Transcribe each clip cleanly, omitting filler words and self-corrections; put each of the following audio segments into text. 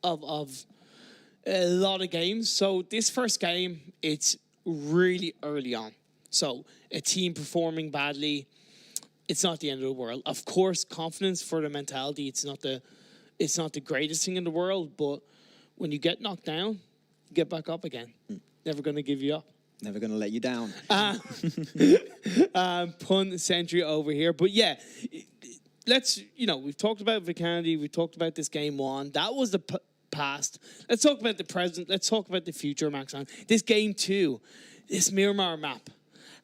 of a lot of games. So this first game, it's really early on. So a team performing badly, it's not the end of the world. Of course, confidence for the mentality, it's not the greatest thing in the world, but when you get knocked down, you get back up again. Never going to give you up. Never going to let you down. Pun century over here. But yeah, we've talked about Vikander, we've talked about this game one. That was the past. Let's talk about the present. Let's talk about the future, Maxon. This game two, this Miramar map,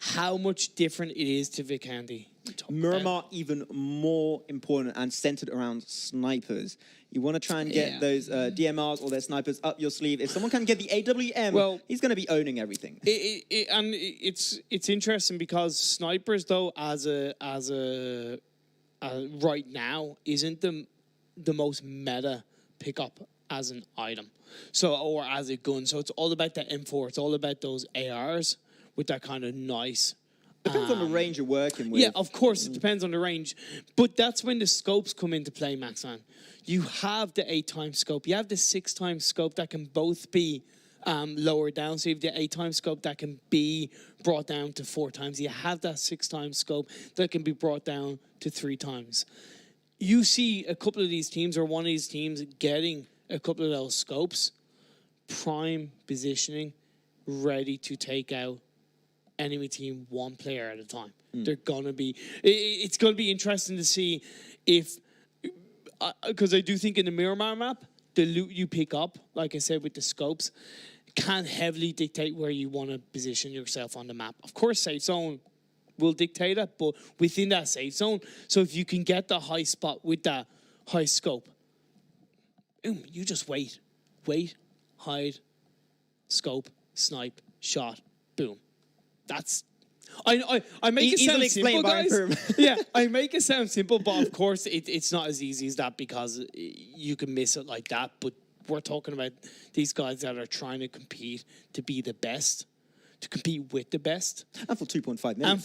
how much different it is to Vikander. Miramar even more important and centered around snipers. You want to try and get those DMRs or their snipers up your sleeve. If someone can get the AWM, he's going to be owning everything. It's interesting because snipers, though, as right now, isn't the most meta pickup as an item, or as a gun. So it's all about that M4. It's all about those ARs with that kind of nice. Depends on the range you're working with. Yeah, of course, it depends on the range. But that's when the scopes come into play, Maxon. You have the 8x scope. You have the 6x scope that can both be lowered down. So you have the 8x scope that can be brought down to 4x. You have that 6x scope that can be brought down to 3x. You see a couple of these teams or one of these teams getting a couple of those scopes, prime positioning, ready to take out enemy team one player at a time. They're gonna be. It's gonna be interesting to see if, because I do think in the Miramar map, the loot you pick up, like I said with the scopes, can heavily dictate where you want to position yourself on the map. Of course, safe zone will dictate it, but within that safe zone, so if you can get the high spot with that high scope, you just wait, hide, scope, snipe, shot, boom. That's I make it sound simple, guys. Yeah, I make it sound simple, but of course it's not as easy as that because you can miss it like that. But we're talking about these guys that are trying to compete to be the best, to compete with the best. And for 2.5 million.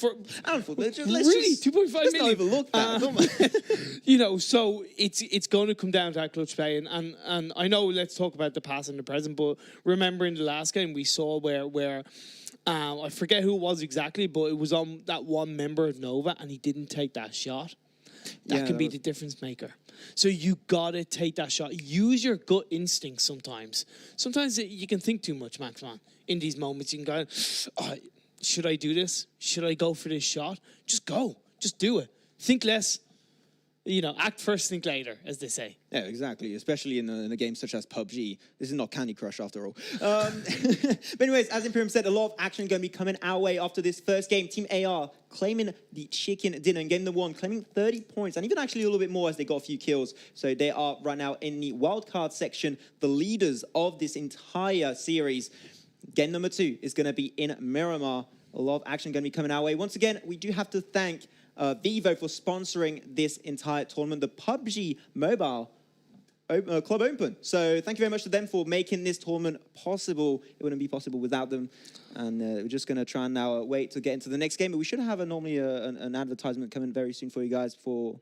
Let's really 2.5 million. Let's not overlook that. So it's going to come down to that clutch play, and I know. Let's talk about the past and the present, but remember in the last game we saw where. I forget who it was exactly, but it was on that one member of Nova, and he didn't take that shot. That can be the difference maker. So you gotta take that shot. Use your gut instinct sometimes. Sometimes you can think too much, Max, man. In these moments, you can go, should I do this? Should I go for this shot? Just go. Just do it. Think less. Act first, think later, as they say. Yeah, exactly. Especially in a game such as PUBG. This is not Candy Crush after all. But anyways, as Imperium said, a lot of action going to be coming our way after this first game. Team AR claiming the chicken dinner in game one, claiming 30 points, and even actually a little bit more as they got a few kills. So they are right now in the wildcard section, the leaders of this entire series. Game number 2 is going to be in Miramar. A lot of action going to be coming our way. Once again, we do have to thank Vivo for sponsoring this entire tournament, the PUBG Mobile Club Open. So thank you very much to them for making this tournament possible. It wouldn't be possible without them. And we're just going to try and now wait to get into the next game. But we should have normally an advertisement coming very soon for you guys for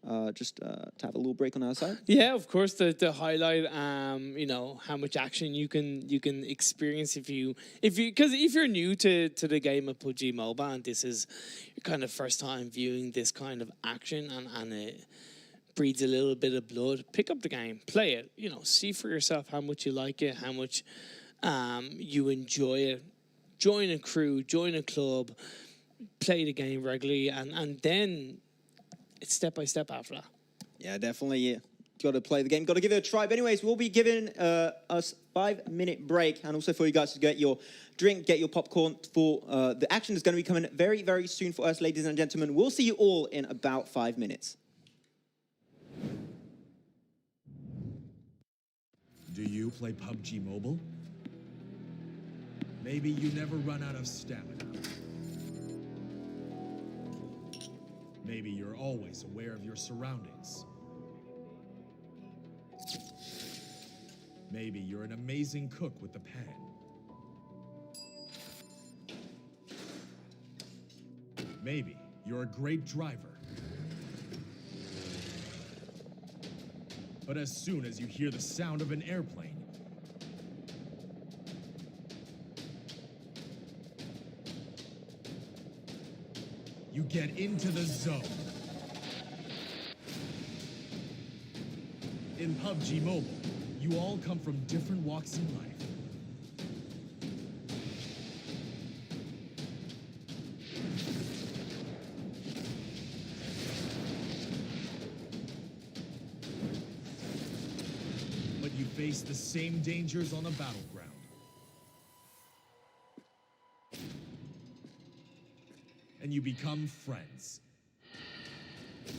to have a little break on our side. Yeah, of course, to highlight how much action you can experience if you're new to the game of PUBG Mobile, and this is your kind of first time viewing this kind of action, and it breeds a little bit of blood. Pick up the game, play it, see for yourself how much you like it, how much you enjoy it. Join a crew, join a club, play the game regularly, and then it's step by step after that. Yeah, definitely. Yeah. Got to play the game. Got to give it a try. But anyways, we'll be giving us 5-minute break, and also for you guys to get your drink, get your popcorn for the action is going to be coming very, very soon for us, ladies and gentlemen. We'll see you all in about 5 minutes. Do you play PUBG Mobile? Maybe you never run out of stamina. Maybe you're always aware of your surroundings. Maybe you're an amazing cook with the pan. Maybe you're a great driver. But as soon as you hear the sound of an airplane, you get into the zone. In PUBG Mobile, you all come from different walks in life. But you face the same dangers on the battleground. And you become friends.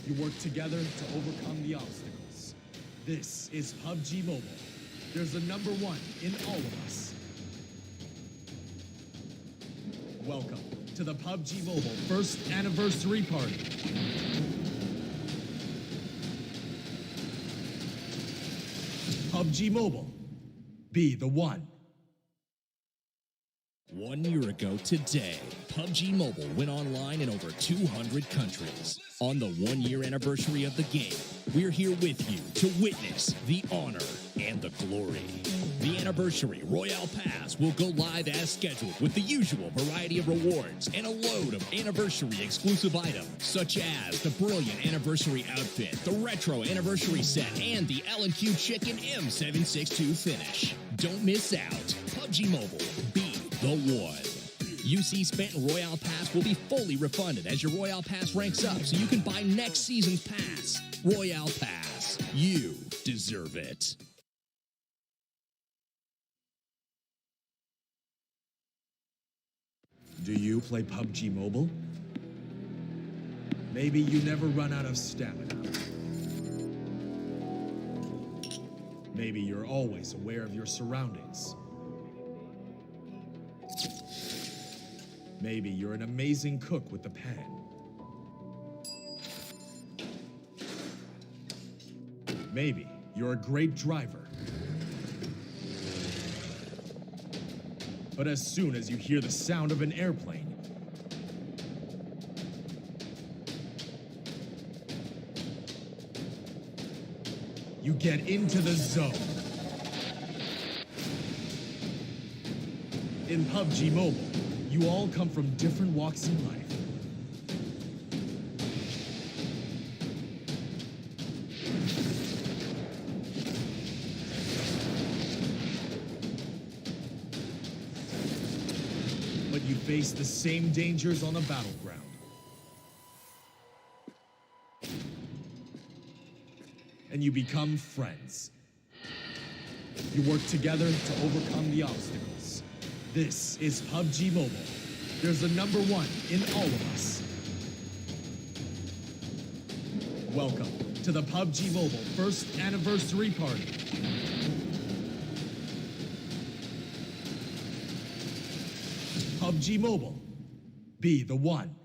You work together to overcome the obstacles. This is PUBG Mobile. There's a number one in all of us. Welcome to the PUBG Mobile first anniversary party. PUBG Mobile. Be the one. 1 year ago today, PUBG Mobile went online in over 200 countries. On the 1 year anniversary of the game, we're here with you to witness the honor and the glory. The anniversary Royale Pass will go live as scheduled with the usual variety of rewards and a load of anniversary exclusive items, such as the brilliant anniversary outfit, the retro anniversary set, and the L&Q Chicken M762 finish. Don't miss out. PUBG Mobile. Be the one. UC spent in Royale Pass will be fully refunded as your Royale Pass ranks up so you can buy next season's pass. Royale Pass. You deserve it. Do you play PUBG Mobile? Maybe you never run out of stamina. Maybe you're always aware of your surroundings. Maybe you're an amazing cook with the pan. Maybe you're a great driver. But as soon as you hear the sound of an airplane, you get into the zone. In PUBG Mobile, you all come from different walks in life. But you face the same dangers on the battleground. And you become friends. You work together to overcome the obstacles. This is PUBG Mobile. There's a number one in all of us. Welcome to the PUBG Mobile first anniversary party. PUBG Mobile. Be the one.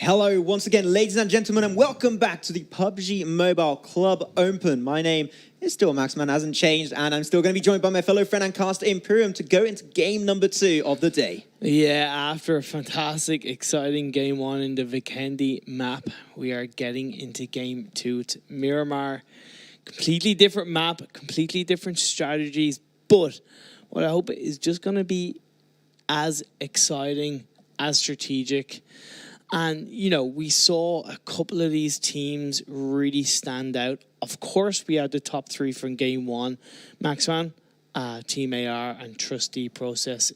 Hello once again, ladies and gentlemen, and welcome back to the PUBG Mobile Club Open. My name is still Maxman, hasn't changed, and I'm still going to be joined by my fellow friend and caster Imperium to go into game number 2 of the day. Yeah, after a fantastic, exciting game 1 in the Vikendi map, we are getting into game 2. It's Miramar. Completely different map, completely different strategies, but what I hope is just going to be as exciting, as strategic. And, you know, we saw a couple of these teams really stand out. Of course, we had the top 3 from game 1. Maxman, Team AR, and Trusty Process,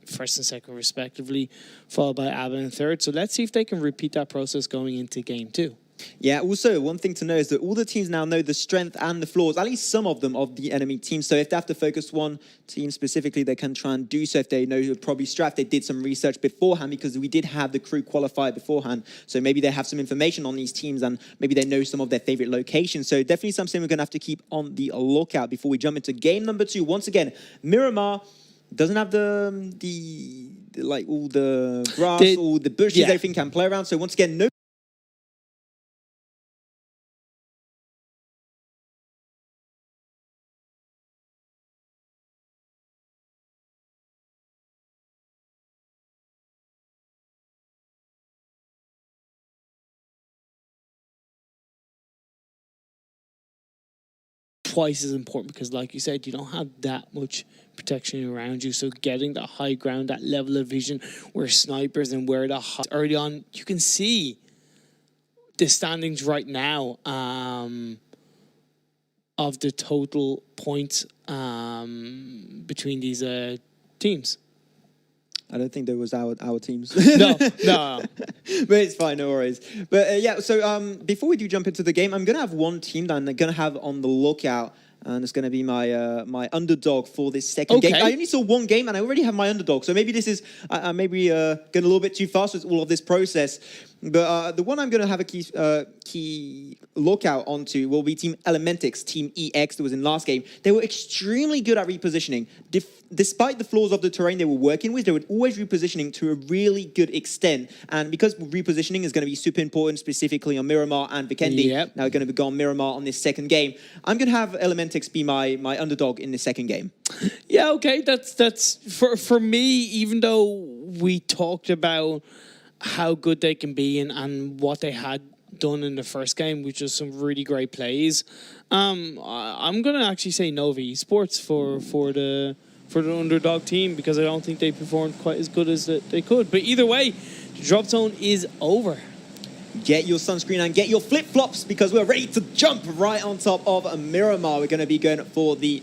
first and second respectively, followed by Abbott in third. So let's see if they can repeat that process going into game 2. Yeah, also, one thing to know is that all the teams now know the strength and the flaws, at least some of them, of the enemy team. So if they have to focus one team specifically, they can try and do so. If they know probably Strat, they did some research beforehand because we did have the crew qualified beforehand. So maybe they have some information on these teams and maybe they know some of their favorite locations. So definitely something we're going to have to keep on the lookout before we jump into game number 2. Once again, Miramar doesn't have the like all the grass, all the bushes, everything can play around. So once again, no twice as important because, like you said, you don't have that much protection around you. So getting that high ground, that level of vision where snipers and where the early on, you can see the standings right now of the total points between these teams. I don't think there was our teams. No. But it's fine, no worries. But yeah, so before we do jump into the game, I'm going to have one team that I'm going to have on the lookout. And it's going to be my my underdog for this second game. I only saw one game and I already have my underdog. So maybe this is maybe going a little bit too fast with all of this process. But the one I'm going to have a key lookout onto will be Team Elementix, Team EX that was in last game. They were extremely good at repositioning. Despite the flaws of the terrain they were working with, they were always repositioning to a really good extent. And because repositioning is going to be super important, specifically on Miramar and Vikendi, now we're going to go on Miramar on this second game. I'm going to have Elementix be my underdog in the second game. Yeah, okay. That's for me, even though we talked about how good they can be and what they had done in the first game, which was some really great plays. I'm going to actually say Nova Esports for the underdog team because I don't think they performed quite as good as they could. But either way, the drop zone is over. Get your sunscreen and get your flip-flops because we're ready to jump right on top of Miramar. We're going to be going for the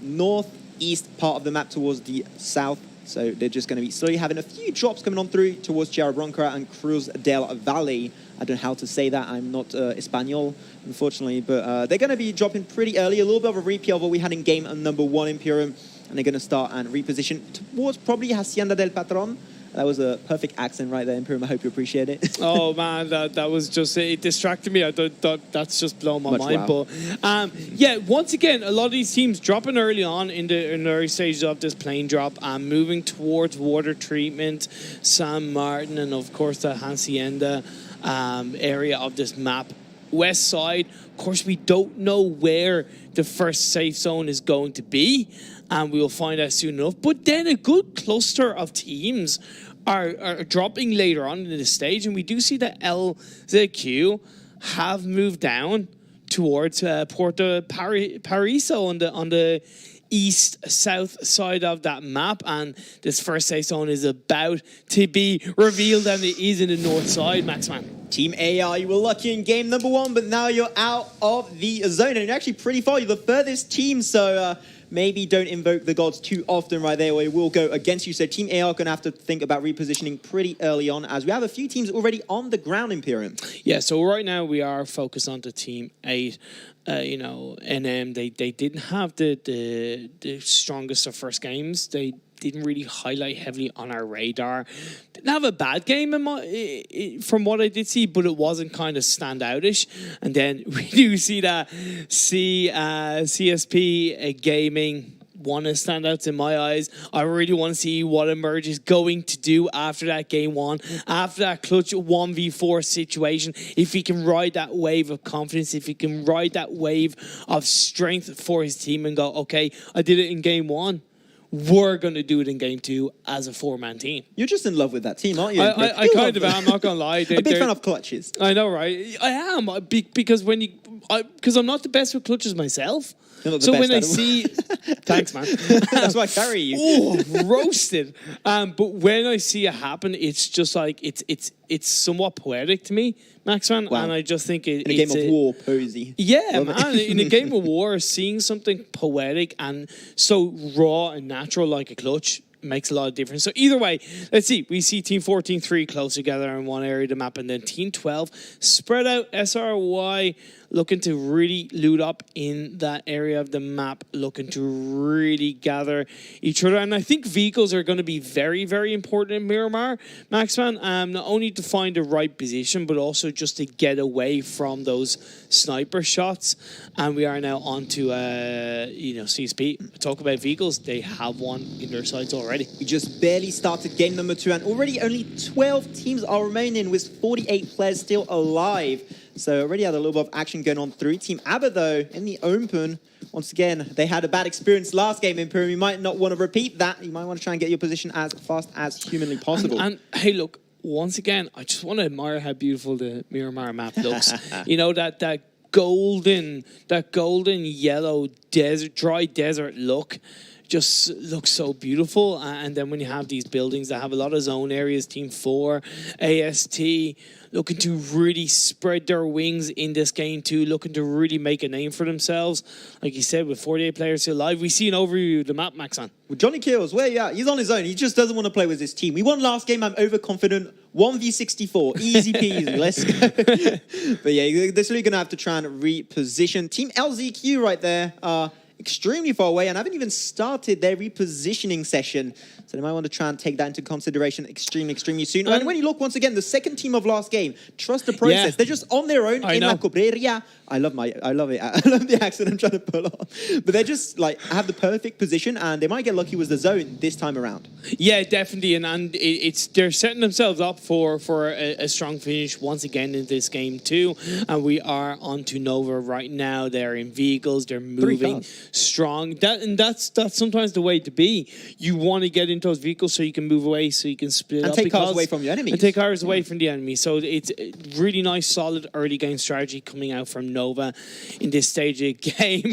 northeast part of the map towards the south. So they're just going to be slowly having a few drops coming on through towards Tierra Bronca and Cruz del Valle. I don't know how to say that. I'm not Espanol, unfortunately. But they're going to be dropping pretty early. A little bit of a repeat of what we had in game number 1 Imperium. And they're going to start and reposition towards probably Hacienda del Patron. That was a perfect accent right there, Imperium. I hope you appreciate it. Oh, man, that was just, it distracted me. I thought that's just blown my mind. Wow. But yeah, once again, a lot of these teams dropping early on in the early stages of this plane drop and moving towards water treatment, San Martin, and of course the Hacienda area of this map. West side, of course, we don't know where the first safe zone is going to be, and we will find out soon enough. But then a good cluster of teams are dropping later on in the stage, and we do see that LZQ have moved down towards Puerto Paraiso on the east-south side of that map, and this first safe zone is about to be revealed, and it is in the north side, Maxman. Team AR, you were lucky in game number 1, but now you're out of the zone, and you're actually pretty far. You're the furthest team, so maybe don't invoke the gods too often right there, or it will go against you. So Team AR are going to have to think about repositioning pretty early on, as we have a few teams already on the ground, Imperium. Yeah, so right now we are focused on the Team 8. You know, NM, they didn't have the strongest of first games. They didn't really highlight heavily on our radar. Didn't have a bad game from what I did see, but it wasn't kind of standoutish. And then we do see that CSP Gaming one of the standouts in my eyes. I really want to see what Emerge is going to do after that game one, after that clutch 1v4 situation. If he can ride that wave of confidence, if he can ride that wave of strength for his team and go, okay, I did it in game one. We're going to do it in game two as a four-man team. You're just in love with that team, aren't you? I kind of am, I'm not going to lie. A big fan of clutches. I know, right? I am, because because I'm not the best with clutches myself. You're not the So best when I at all. see, thanks, man. That's why I carry you. Oh, roasted. But when I see it happen, it's just like it's somewhat poetic to me, Maxman, Wow. and I just think In a game of war, posy. Yeah, Love it. man. In a game of war, seeing something poetic and so raw and natural like a clutch makes a lot of difference. So either way, let's see. We see Team 4, Team 3 close together in one area of the map, and then Team 12 spread out. SRY looking to really loot up in that area of the map, looking to really gather each other. And I think vehicles are going to be very, very important in Miramar, Maxman, not only to find the right position, but also just to get away from those sniper shots. And we are now on to, CSP. Talk about vehicles. They have one in their sights already. We just barely started game number 2, and already only 12 teams are remaining with 48 players still alive. So already had a little bit of action going on through Team ABBA, though, in the open. Once again, they had a bad experience last game, Imperium. You might not want to repeat that. You might want to try and get your position as fast as humanly possible. And hey, look, once again, I just want to admire how beautiful the Miramar map looks. You know, that golden yellow desert, dry desert look just looks so beautiful. And then when you have these buildings that have a lot of zone areas, Team 4, AST, looking to really spread their wings in this game too, looking to really make a name for themselves. Like you said, with 48 players still alive, we see an overview of the map, Maxon. Well, Johnny Kills, where you at? He's on his own. He just doesn't want to play with his team. We won last game. I'm overconfident. 1v64. Easy peasy. Let's go. But yeah, they're really going to have to try and reposition. Team LZQ right there are extremely far away and haven't even started their repositioning session. So they might want to try and take that into consideration extremely soon. And when you look, once again, the second team of last game, trust the process. Yeah. They're just on their own I in know. La Cobreria. I love it. I love the accent I'm trying to pull off. But they're just like have the perfect position, and they might get lucky with the zone this time around. Yeah, definitely, and it's they're setting themselves up for a strong finish once again in this game too. And we are on to Nova right now. They're in vehicles. They're moving strong. That's sometimes the way to be. You want to get into those vehicles so you can move away, so you can split And up. take cars away from your enemies. And take cars away from the enemy. So it's a really nice, solid early game strategy coming out from Nova in this stage of the game.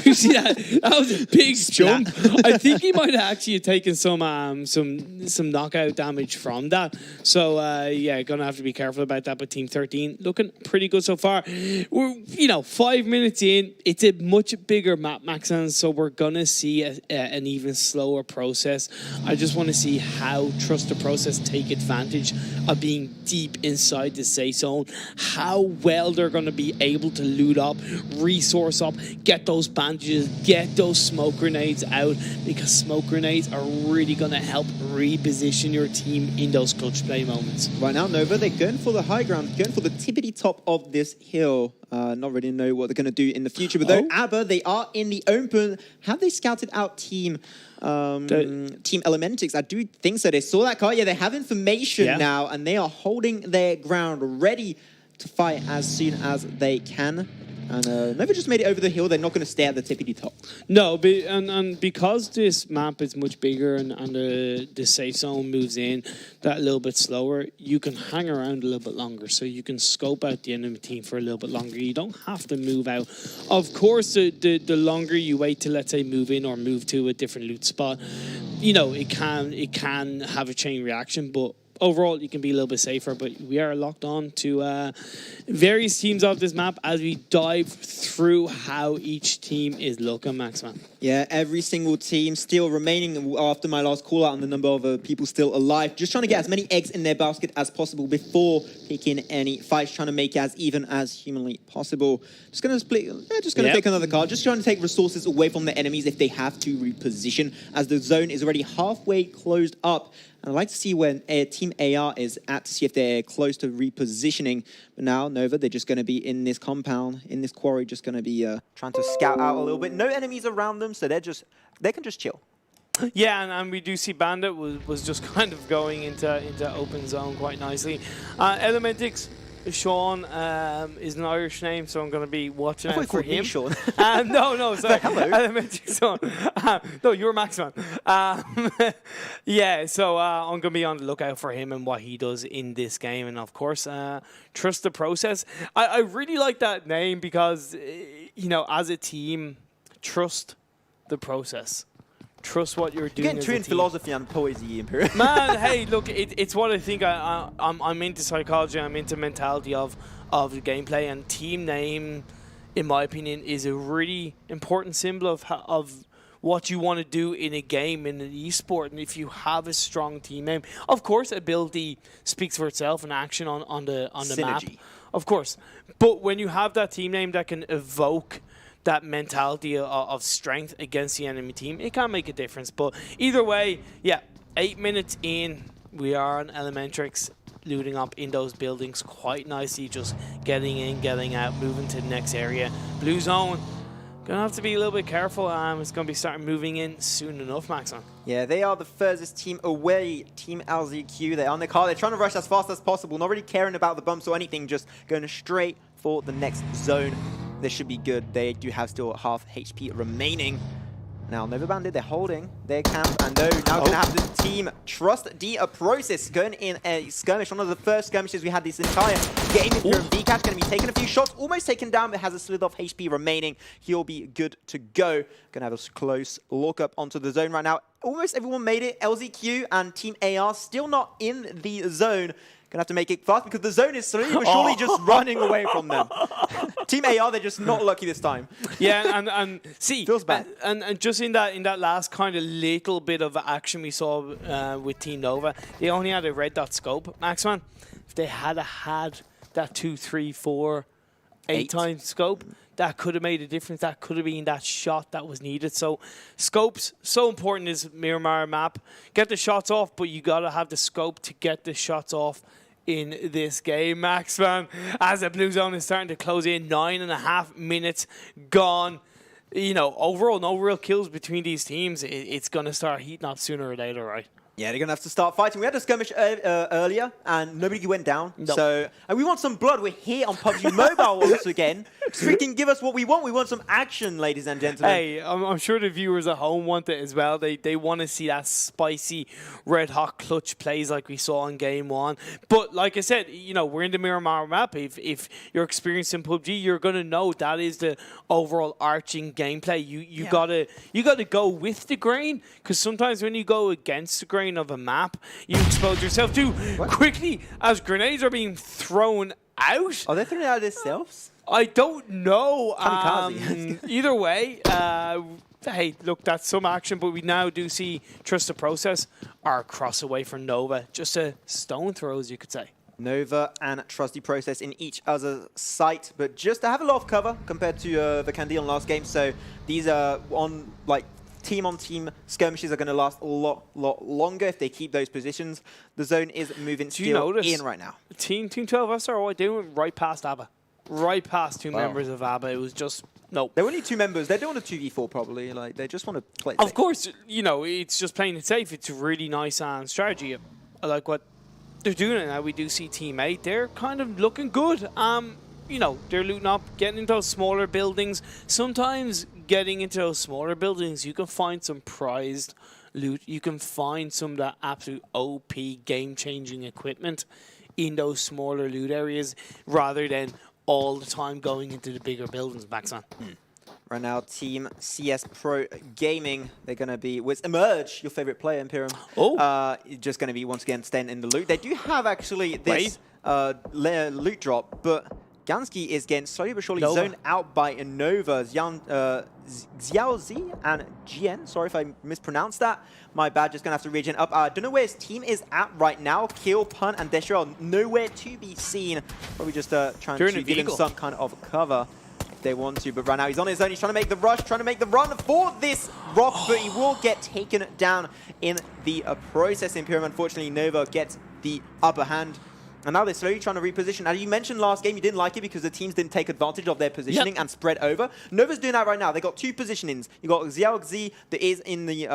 You see that? That was a big jump. I think he might have actually taken some knockout damage from that. So yeah, gonna have to be careful about that. But Team 13 looking pretty good so far. We're 5 minutes in. It's a much bigger map, Maxon. So we're gonna see an even slower process. I just want to see how Trust the Process take advantage of being deep inside the safe zone. How well they're going to be able to loot up, resource up, get those bandages, get those smoke grenades out, because smoke grenades are really going to help reposition your team in those clutch play moments. Right now, Nova, they're going for the high ground, going for the tippity top of this hill. Not really know what they're going to do in the future. But though ABBA, they are in the open. Have they scouted out Team Elementix? I do think so. They saw that car. Yeah, they have information now, and they are holding their ground, ready to fight as soon as they can. And Nova just made it over the hill. They're not going to stay at the tippity top. No, and because this map is much bigger and the safe zone moves in that little bit slower, you can hang around a little bit longer. So you can scope out the enemy team for a little bit longer. You don't have to move out. Of course, the longer you wait to, let's say, move in or move to a different loot spot, it can have a chain reaction, but overall, you can be a little bit safer, but we are locked on to various teams of this map as we dive through how each team is looking, Maxman. Yeah, every single team still remaining after my last call out on the number of people still alive. Just trying to get as many eggs in their basket as possible before picking any fights, trying to make it as even as humanly possible. Just going to split, just going to pick another card. Just trying to take resources away from the enemies if they have to reposition, as the zone is already halfway closed up. And I'd like to see when Team AR is at to see if they're close to repositioning. But now, Nova, they're just going to be in this compound, in this quarry, just going to be trying to scout out a little bit. No enemies around them. them, so they can just chill. Yeah, and we do see Bandit was just kind of going into open zone quite nicely. Elementix, Sean is an Irish name, so I'm going to be watching out for him. Sean. No, sorry. Hello. Elementary Sean. No, you're Maxman. Yeah, so I'm going to be on the lookout for him and what he does in this game. And, of course, trust the process. I really like that name because, as a team, trust the process. Trust what you're doing. You're getting true in philosophy and poesy, Imperium. Man, hey, look, it's what I think. I'm into psychology. I'm into mentality of the gameplay, and team name, in my opinion, is a really important symbol of what you want to do in a game, in an esport. And if you have a strong team name, of course, ability speaks for itself and action on the map, of course. But when you have that team name that can evoke that mentality of strength against the enemy team, it can make a difference. But either way, yeah, 8 minutes in, we are on Elementrix, looting up in those buildings quite nicely, just getting in, getting out, moving to the next area. Blue zone, gonna have to be a little bit careful. It's gonna be starting moving in soon enough, Maxon. Yeah, they are the furthest team away, Team LZQ. They're on their car. They're trying to rush as fast as possible, not really caring about the bumps or anything, just going straight for the next zone. This should be good. They do have still half HP remaining. Now, Nova Bandit, they're holding their camp, and they're now going to have the team Trust the Process going in a skirmish. One of the first skirmishes we had this entire game. Imperium VCAT going to be taking a few shots, almost taken down, but has a slither of HP remaining. He'll be good to go. Going to have a close look up onto the zone right now. Almost everyone made it. LZQ and Team AR still not in the zone. Gonna have to make it fast because the zone is slowly but surely just running away from them. Team AR, they're just not lucky this time. Yeah, and see, feels bad. And just in that last kind of little bit of action we saw with Team Nova, they only had a red dot scope. Maxman, if they had that 2, 3, 4, 8 times scope, that could have made a difference. That could have been that shot that was needed. So scopes, so important is Miramar map. Get the shots off, but you got to have the scope to get the shots off in this game, Maxman. As the blue zone is starting to close in, 9.5 minutes gone. Overall, no real kills between these teams. It's going to start heating up sooner or later, right? Yeah, they're going to have to start fighting. We had a skirmish earlier, and nobody went down. Nope. So, and we want some blood. We're here on PUBG Mobile once again. Freaking give us what we want. We want some action, ladies and gentlemen. Hey, I'm sure the viewers at home want it as well. They want to see that spicy, red-hot clutch plays like we saw in Game 1. But like I said, we're in the Miramar map. If you're experiencing PUBG, you're going to know that is the overall arching gameplay. You gotta go with the grain, because sometimes when you go against the grain of a map, you expose yourself too quickly as grenades are being thrown out. Are they throwing it out themselves? I don't know. Kamikaze. Either way, hey, look, that's some action, but we now do see Trust the Process are cross away from Nova. Just a stone throw, as you could say. Nova and Trusty Process in each other's sight, but just to have a lot of cover compared to the Candy on last game. So these are team-on-team skirmishes are going to last a lot longer if they keep those positions. The zone is moving still in right now. Team 12 SR, they went right past ABBA. Right past two members of ABBA. It was just, no. There were only 2 members. They're doing a 2v4 probably. Like, they just want to play it Of safe. course, it's just playing it safe. It's a really nice strategy. I like what they're doing now. We do see Team 8. They're kind of looking good. They're looting up, getting into those smaller buildings. Sometimes getting into those smaller buildings, you can find some prized loot. You can find some of that absolute OP game-changing equipment in those smaller loot areas rather than all the time going into the bigger buildings, Maxon. Right now, Team CS Pro Gaming, they're going to be with Emerge, your favorite player, Imperium. Just going to be, once again, staying in the loot. They do have, actually, this loot drop, but Gansky is getting slowly but surely zoned out by Nova. Xiaozi and Jian. Sorry if I mispronounced that. My bad, just going to have to regen up. I don't know where his team is at right now. Kill, Punt, and Desherel nowhere to be seen. Probably just trying to give him some kind of cover if they want to. But right now he's on his own. He's trying to make the rush, trying to make the run for this rock, but he will get taken down in the process. Imperium, unfortunately, Nova gets the upper hand. And now they're slowly trying to reposition. And you mentioned last game you didn't like it because the teams didn't take advantage of their positioning and spread over. Nova's doing that right now. They got 2 positionings. You got Xiao Xi that is in the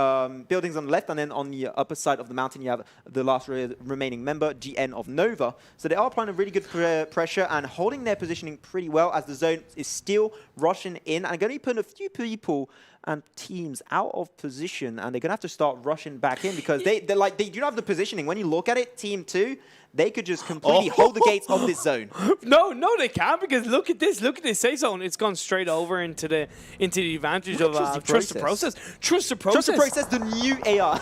buildings on the left, and then on the upper side of the mountain you have the last remaining member, GN of Nova. So they are applying a really good pressure and holding their positioning pretty well as the zone is still rushing in and going to be putting a few people and teams out of position, and they're going to have to start rushing back in because they do not have the positioning. When you look at it, Team 2, they could just completely hold the gates of this zone. No, they can't, because look at this safe zone. It's gone straight over into the advantage of Trust the Process. Trust the Process, the new AR.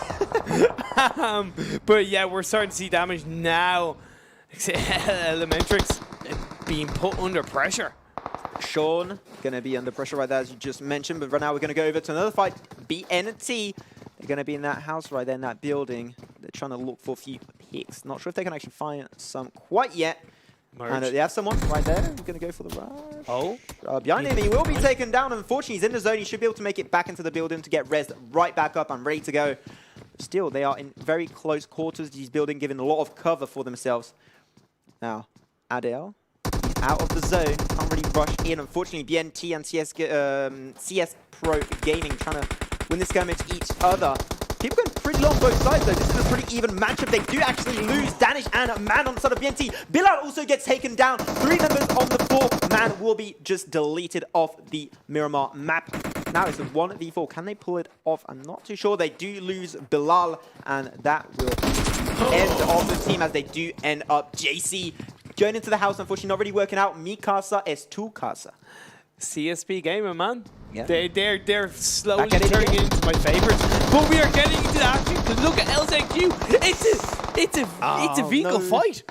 But yeah, we're starting to see damage now. Elementrix being put under pressure. Sean going to be under pressure right there, as you just mentioned. But right now we're going to go over to another fight. BNT. They're going to be in that house right there in that building. They're trying to look for a few picks. Not sure if they can actually find some quite yet. And they have someone right there who's going to go for the rush. Oh. Behind him, he will be taken down. Unfortunately, he's in the zone. He should be able to make it back into the building to get rezzed right back up and ready to go. Still, they are in very close quarters. He's building, giving a lot of cover for themselves. Now, Adele. Out of the zone, can't really rush in. Unfortunately, BNT and CS Pro Gaming trying to win this skirmish each other. People going pretty low on both sides though. This is a pretty even matchup. They do actually lose Danish and Man on the side of BNT. Bilal also gets taken down. 3 members on the floor. Man will be just deleted off the Miramar map. Now it's a 1v4. Can they pull it off? I'm not too sure. They do lose Bilal, and that will end off the team as they do end up JC going into the house. Unfortunately, not really working out. Mi casa es tu casa. CSP gamer, man. Yeah. They're slowly turning into my favorites. But we are getting into the action. Look at LZQ. It's a vehicle fight.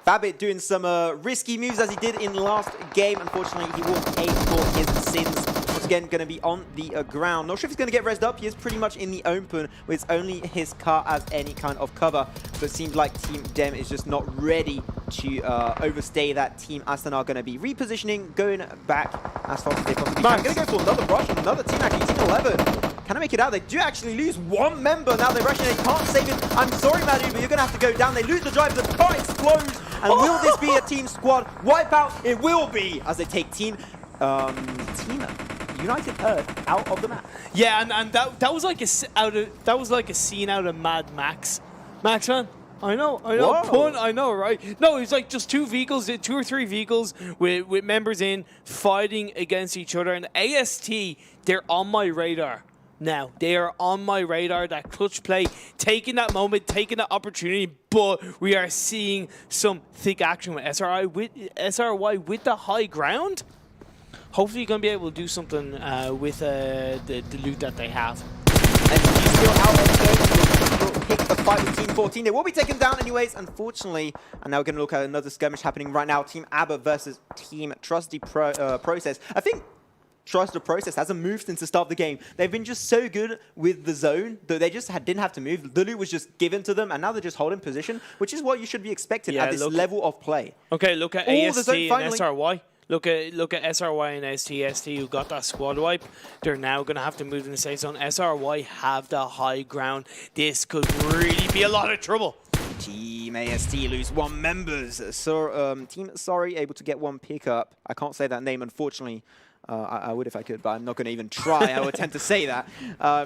Babbitt doing some risky moves as he did in last game. Unfortunately, he will pay for his sins. Once again, going to be on the ground. Not sure if he's going to get rezzed up. He is pretty much in the open with only his car as any kind of cover. But it seems like Team Dem is just not ready to overstay that. Team Aston are going to be repositioning, going back as fast as they possibly can. Going to go for another rush on another team, actually. Team 11. Can I make it out? They do actually lose 1 member. Now they're rushing. They can't save it. I'm sorry, Madu, but you're going to have to go down. They lose the driver. The car explodes. And will this be a team squad wipeout? It will be, as they take Team United Earth out of the map. Yeah, and that was like a scene out of Mad Max. Max, man. I know, pun, I know, right? No, it's like just 2 or 3 vehicles with members in fighting against each other. And AST, they're on my radar now. They are on my radar. That clutch play, taking that moment, taking that opportunity. But we are seeing some thick action with SRY with the high ground. Hopefully, you're going to be able to do something with the loot that they have. And he's still out of zone. Pick the fight with Team 14. They will be taken down anyways, unfortunately. And now we're going to look at another skirmish happening right now. Team ABBA versus Team Trust the Process. I think Trust the Process hasn't moved since the start of the game. They've been just so good with the zone that they just didn't have to move. The loot was just given to them, and now they're just holding position, which is what you should be expecting at this level of play. Okay, look at AST and SRY. Look at SRY and STST who got that squad wipe. They're now going to have to move in the safe zone. SRY have the high ground. This could really be a lot of trouble. Team AST lose 1 members. So, Team Sorry able to get 1 pickup. I can't say that name, unfortunately. I would if I could, but I'm not going to even try. I would tend to say that.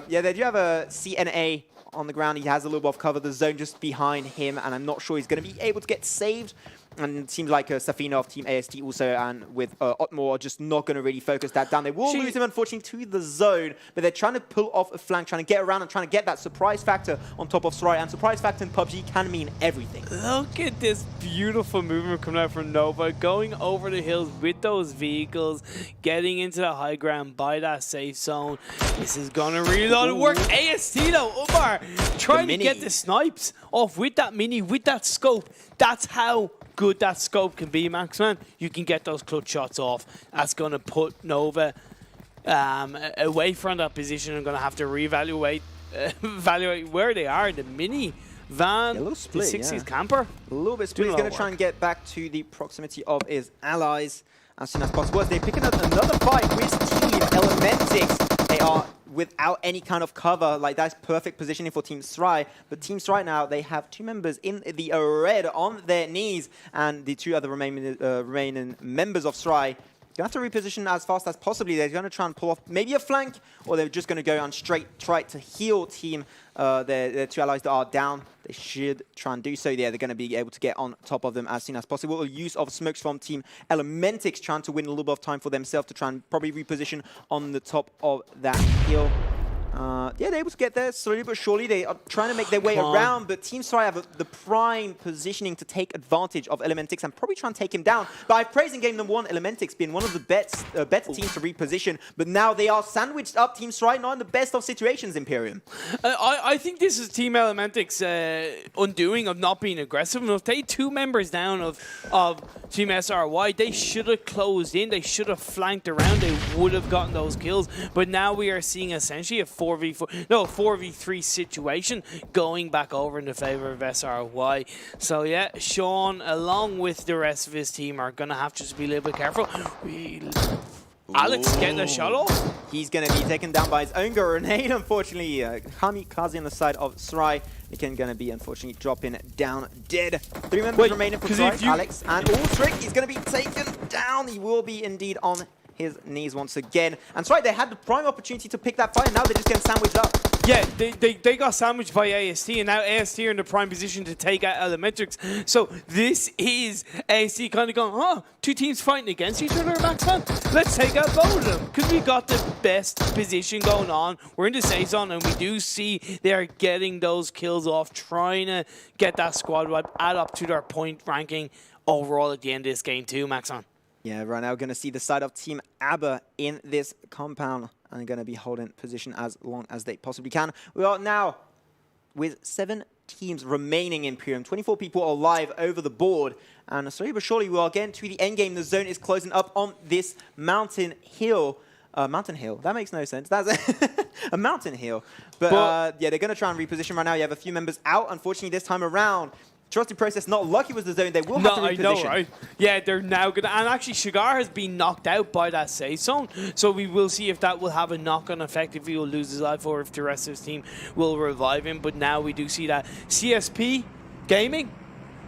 Yeah, they do have a CNA on the ground. He has a little bit of cover. The zone just behind him, and I'm not sure he's going to be able to get saved. And it seems like Safina of Team AST also, and with Otmore, just not going to really focus that down. They will lose him, unfortunately, to the zone, but they're trying to pull off a flank, trying to get around and trying to get that surprise factor on top of Soraya. And surprise factor in PUBG can mean everything. Look at this beautiful movement coming out from Nova, going over the hills with those vehicles, getting into the high ground by that safe zone. This is going to really lot of work. AST, though, Umar, trying to get the snipes off with that mini, with that scope. That's how good that scope can be, Maxman. You can get those clutch shots off. That's going to put Nova away from that position and going to have to reevaluate evaluate where they are. The mini van, a little split, the 60s camper. A little bit split. He's going to try and get back to the proximity of his allies as soon as possible. As they're picking up another fight with Team Elementix. They are without any kind of cover. Like, that's perfect positioning for Team Sry. But Team Sry now, they have 2 members in the red on their knees, and the 2 other remaining members of Sry gonna have to reposition as fast as possibly. They're gonna try and pull off maybe a flank, or they're just gonna go on straight, try to heal team their 2 allies that are down. They should try and do so. Yeah, they're gonna be able to get on top of them as soon as possible. A use of smokes from Team Elementix, trying to win a little bit of time for themselves to try and probably reposition on the top of that hill. Yeah, they're able to get there slowly but surely. They are trying to make their way around, but Team Sry have the prime positioning to take advantage of Elementix and probably try and take him down. But I've praised in game number 1 Elementix being one of the better teams to reposition, but now they are sandwiched up. Team Sry not in the best of situations, Imperium. I think this is Team Elementix undoing of not being aggressive enough. They 2 members down of Team SRY. They should have closed in. They should have flanked around. They would have gotten those kills. But now we are seeing essentially a 4v3 situation going back over in the favor of SRY. So yeah, Sean, along with the rest of his team, are going to have to just be a little bit careful. Alex getting a shot off. He's going to be taken down by his own grenade, unfortunately. Kamikaze on the side of Sry. Again, going to be, unfortunately, dropping down dead. 3 members remaining for Sry. Alex and Ultric. He's going to be taken down. He will be indeed on his knees once again. And Sry, they had the prime opportunity to pick that fight, and now they're just getting sandwiched up. Yeah, they got sandwiched by AST, and now AST are in the prime position to take out Elementrix. So this is AST kind of going, oh, 2 teams fighting against each other, Maxman. Let's take out both of them, because we got the best position going on. We're in the safe zone, and we do see they are getting those kills off, trying to get that squad wipe, add up to their point ranking overall at the end of this game too, Maxman. Yeah, right now we're going to see the side of Team ABBA in this compound and going to be holding position as long as they possibly can. We are now with 7 teams remaining in Imperium. 24 people alive over the board. And slowly but surely we are getting to the end game. The zone is closing up on this mountain hill. Mountain hill. That makes no sense. That's a mountain hill. But yeah, they're going to try and reposition right now. You have a few members out, unfortunately, this time around. Trusted Process not lucky with the zone. They will have to reposition. I know, right? Yeah, they're now going to... And actually, Shigar has been knocked out by that safe zone. So we will see if that will have a knock-on effect, if he will lose his life or if the rest of his team will revive him. But now we do see that CSP Gaming,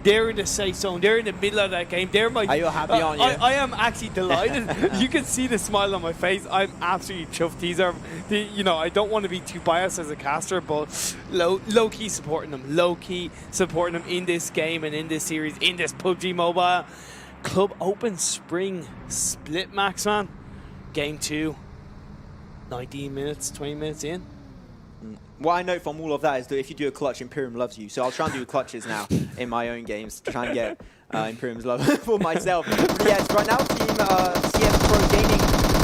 they're in the safe zone. They're in the middle of that game. They're my... Are you happy on you? I am actually delighted. You can see the smile on my face. I'm absolutely chuffed. These are, you know, I don't want to be too biased as a caster, but low-key supporting them. Low-key supporting them in this game and in this series, in this PUBG Mobile Club Open Spring Split, Maxman. Game 2, 19 minutes, 20 minutes in. What I know from all of that is that if you do a clutch, Imperium loves you. So I'll try and do clutches now in my own games to try and get Imperium's love for myself. But yes, right now, Team CS Pro Gaming,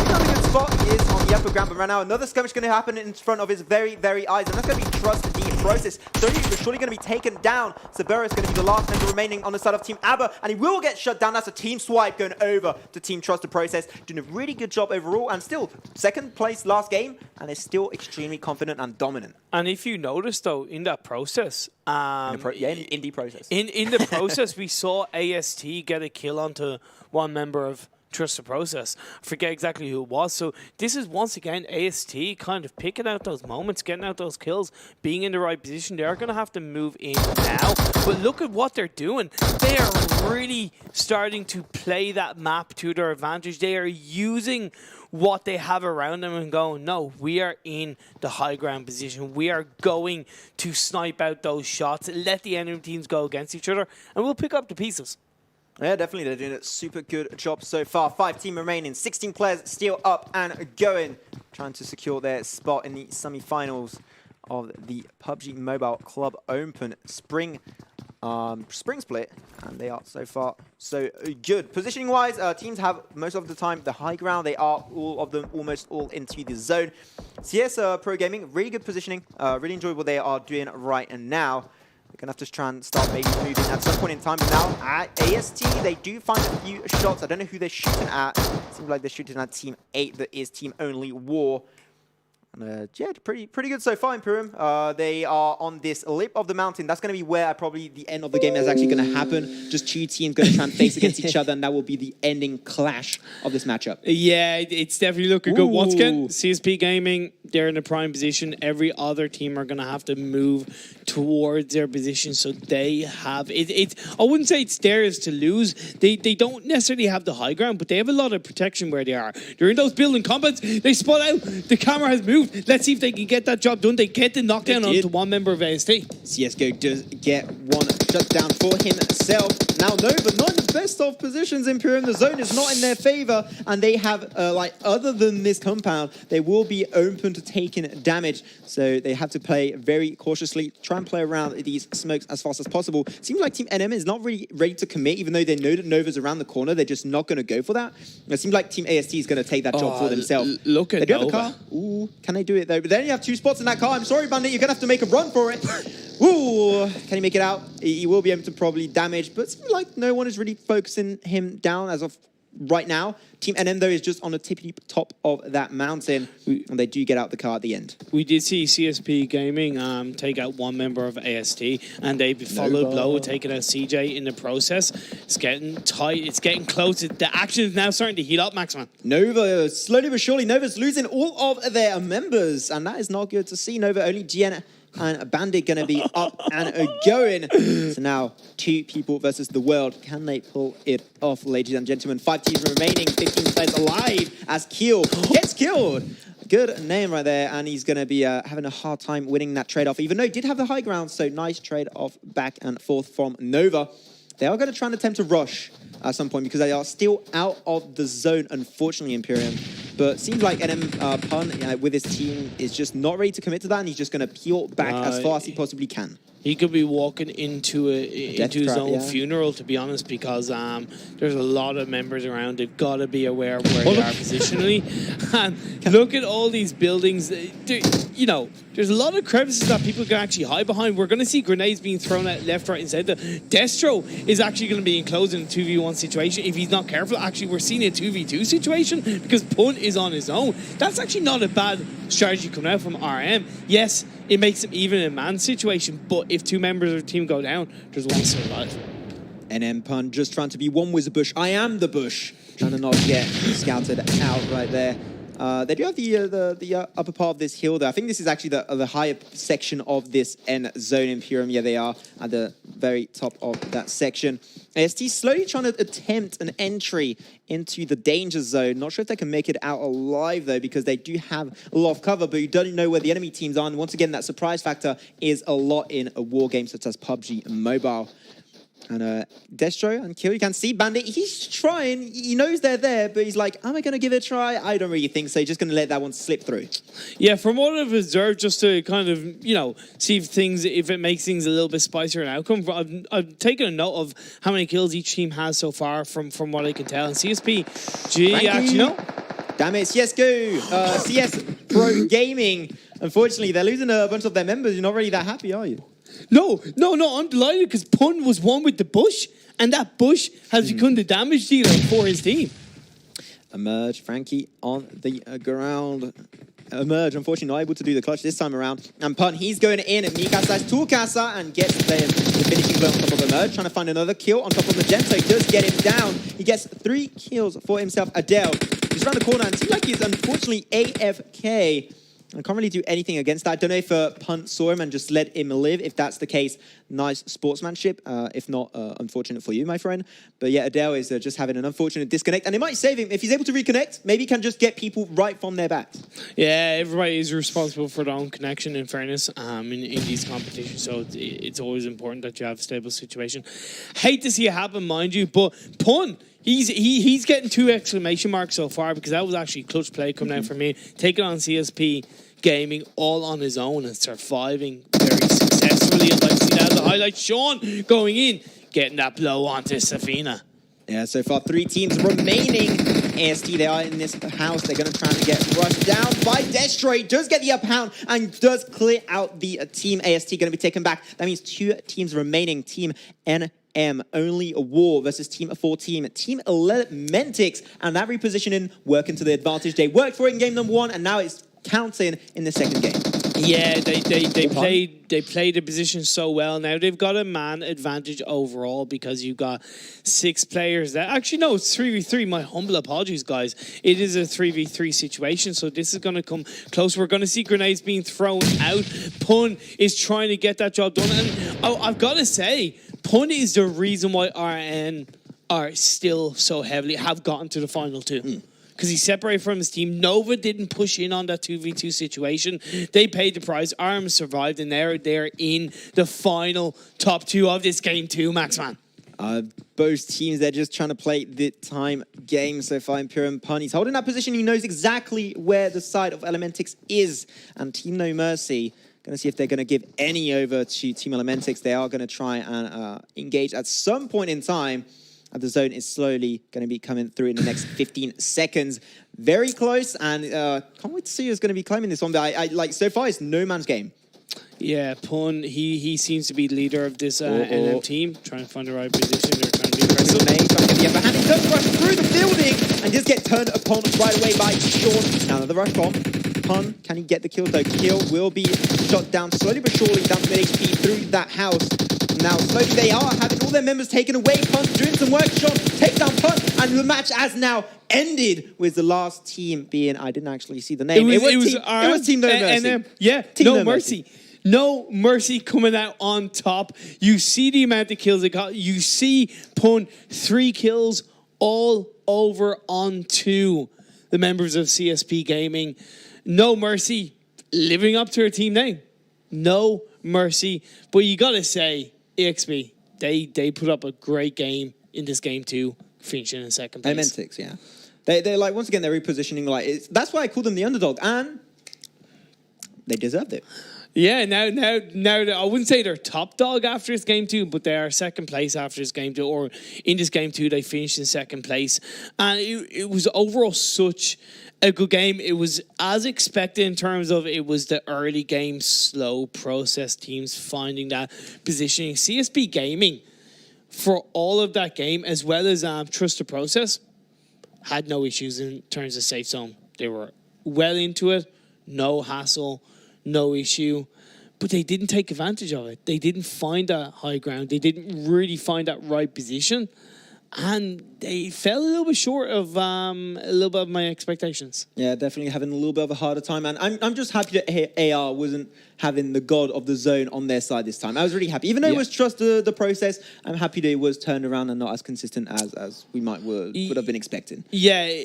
another good spot is on the upper ground. But right now, another skirmish going to happen in front of his very, very eyes. And that's going to be Trusted D Process. So he's surely going to be taken down. Sabera is going to be the last member remaining on the side of Team ABBA. And he will get shut down. That's a team swipe going over to Team Trusted Process. Doing a really good job overall. And still, 2nd place last game. And they're still extremely confident and dominant. And if you notice, though, in that process... in indie process. In the process, we saw AST get a kill onto one member of Trusted Process. I forget exactly who it was. So this is, once again, AST kind of picking out those moments, getting out those kills, being in the right position. They're going to have to move in now. But look at what they're doing. They are really starting to play that map to their advantage. They are using what they have around them and going, no, we are in the high ground position. We are going to snipe out those shots, let the enemy teams go against each other, and we'll pick up the pieces. Yeah, definitely. They're doing a super good job so far. 5 team remaining, 16 players still up and going, trying to secure their spot in the semi-finals of the PUBG Mobile Club Open Spring Split, and they are so far so good. Positioning wise, teams have most of the time the high ground. They are all of them almost all into the zone. CS Pro Gaming, really good positioning. Really enjoy what they are doing right now. They're gonna have to try and start maybe moving at some point in time. But now at AST, they do find a few shots. I don't know who they're shooting at. Seems like they're shooting at Team 8. That is Team Only War. Yeah, pretty good so far, Imperium. They are on this lip of the mountain. That's going to be where probably the End of the game is actually going to happen. Just two teams going to try and face against each other, and that will be the ending clash of this matchup. Yeah, it's definitely looking good. Once again, Ooh. CSP Gaming, they're in a prime position. Every other team are going to have to move towards their position, so they have it. I wouldn't say it's theirs to lose. They don't necessarily have the high ground, but they have a lot of protection where they are. They're in those building compounds. They spot out. The camera has moved. Let's see if they can get that job done. They get the knockdown onto one member of AST. CSGO does get one shutdown for himself. Now Nova, not in the best of positions, Imperium. The zone is not in their favor, and they have, other than this compound, they will be open to taking damage. So they have to play very cautiously, try and play around these smokes as fast as possible. Seems like Team NM is not really ready to commit, even though they know that Nova's around the corner. They're just not going to go for that. It seems like Team AST is going to take that job for themselves. Look at They do have a Nova. car. Ooh, can they do it though? But then you have two spots in that car. I'm sorry, Bandit, you're going to have to make a run for it. Ooh, can he make it out? He will be able to probably damage, but it seems like no one is really focusing him down as of right now. Team NM, though, is just on the tippy top of that mountain, and they do get out the car at the end. We did see CSP Gaming take out one member of AST, and they followed blow, taking out CJ in the process. It's getting tight. It's getting close. The action is now starting to heat up, Maxman. Nova, slowly but surely, Nova's losing all of their members, and that is not good to see. Nova, only GN and Bandit going to be up and going. So now, two people versus the world. Can they pull it off, ladies and gentlemen? 5 teams remaining, 15 players alive as Kill gets killed. Good name right there, and he's going to be having a hard time winning that trade-off, even though he did have the high ground, so nice trade-off back and forth from Nova. They are going to try and attempt to rush at some point because they are still out of the zone, unfortunately, Imperium. But it seems like NM Pun with his team is just not ready to commit to that, and he's just going to peel back as far as he possibly can. He could be walking into his own yeah. funeral, to be honest, because there's a lot of members around. They've got to be aware of where they are positionally. And look at all these buildings. There's a lot of crevices that people can actually hide behind. We're going to see grenades being thrown out left, right, and centre. Destro is actually going to be enclosed in a 2v1 situation. If he's not careful, actually, we're seeing a 2v2 situation because Punt is on his own. That's actually not a bad strategy coming out from RM. Yes, it makes him even in a man situation, but if two members of the team go down, there's one still alive. NM Pun just trying to be one with the bush. I am the bush. Trying to not get scouted out right there. They do have the upper part of this hill, though. I think this is actually the higher section of this end zone, Imperium. Yeah, they are at the very top of that section. AST slowly trying to attempt an entry into the danger zone. Not sure if they can make it out alive, though, because they do have a lot of cover, but you don't know where the enemy teams are. And once again, that surprise factor is a lot in a war game such as PUBG Mobile. And Destro and Kill, you can see Bandit, he's trying, he knows they're there, but he's like, am I going to give it a try? I don't really think so, he's just going to let that one slip through. Yeah, from what I've observed, just to kind of, see if it makes things a little bit spicier in outcome, I've taken a note of how many kills each team has so far from what I can tell. And CSP, actually, no. Damn it, CSGO, CS Pro Gaming. Unfortunately, they're losing a bunch of their members. You're not really that happy, are you? No, I'm delighted because Pun was one with the bush, and that bush has become the damage dealer for his team. Emerge, Frankie on the ground. Emerge, unfortunately, not able to do the clutch this time around. And Pun, he's going in. Mikasa is Toolcasa and gets the finishing blow on top of Emerge. Trying to find another kill on top of Magento. He does get him down. He gets 3 kills for himself. Adele, he's around the corner and seems like he's unfortunately AFK. I can't really do anything against that. I don't know if Pun saw him and just let him live. If that's the case, nice sportsmanship. If not, unfortunate for you, my friend. But yeah, Adele is just having an unfortunate disconnect. And it might save him. If he's able to reconnect, maybe he can just get people right from their backs. Yeah, everybody is responsible for their own connection, in fairness, in these competitions. So it's always important that you have a stable situation. Hate to see it happen, mind you, but Pun, he's getting 2 exclamation marks so far because that was actually clutch play coming out for me. Taking on CSP Gaming all on his own and surviving very successfully. And let's see that as a highlight. Sean going in, getting that blow onto Safina. Yeah, so far 3 teams remaining. AST, they are in this house. They're going to try to get rushed down by Destro. He does get the upper hand and does clear out the team. AST going to be taken back. That means 2 teams remaining. Team NM, only a war versus Team 14. Team Elementix, and that repositioning working to the advantage. They worked for it in game number 1, and now it's counting in the second game. Yeah, they played the position so well. Now they've got a man advantage overall because you've got 6 players that actually no, it's 3v3. My humble apologies, guys. It is a 3v3 situation, so this is going to come close. We're going to see grenades being thrown out. Pun is trying to get that job done, and I've got to say, Pun is the reason why RN are still so heavily have gotten to the final 2. Because he separated from his team. Nova didn't push in on that 2v2 situation. They paid the price. Arms survived, and they're in the final top 2 of this game too, Maxman. Both teams, they're just trying to play the time game so far. Imperium Pun, he's holding that position. He knows exactly where the side of Elementix is. And Team No Mercy, going to see if they're going to give any over to Team Elementix. They are going to try and engage at some point in time. The zone is slowly going to be coming through in the next 15 seconds. Very close, and can't wait to see who's going to be claiming this one. But I like, so far, it's no man's game. Yeah, Pun, he seems to be the leader of this NM team. Trying to find the right position. They're trying to be aggressive. Trying to get the upper hand. He does rush through the building and just get turned upon right away by Sean. Now the rush bomb. Pun, can he get the kill though? Kill will be shot down slowly but surely down to mid HP through that house. Now slowly they are having all their members taken away. Pun doing some work. Sean takes down Pun, and the match has now ended with the last team being, I didn't actually see the name. It was Team No Mercy. Yeah, Team No Mercy. No Mercy coming out on top. You see the amount of kills they got. You see Pun 3 kills all over onto the members of CSP Gaming. No Mercy living up to her team name. No Mercy. But you got to say, EXP, they put up a great game in this game too, finishing in second place. Elementix, yeah. They're like, once again, they're repositioning. Like, that's why I call them the underdog, and they deserved it. Yeah, now I wouldn't say they're top dog after this game too, but they are second place after this game too, or in this game too, they finished in second place. And it was overall such a good game. It was as expected in terms of it was the early game slow process, teams finding that positioning. CSP Gaming, for all of that game, as well as Trust the Process, had no issues in terms of safe zone. They were well into it, no hassle, no issue, but they didn't take advantage of it. They didn't find that high ground. They didn't really find that right position, and they fell a little bit short of a little bit of my expectations. Yeah, definitely having a little bit of a harder time, and I'm just happy that AR wasn't having the god of the zone on their side this time. I was really happy, even though it was Trust the Process. I'm happy that it was turned around and not as consistent as we would have been expecting. Yeah,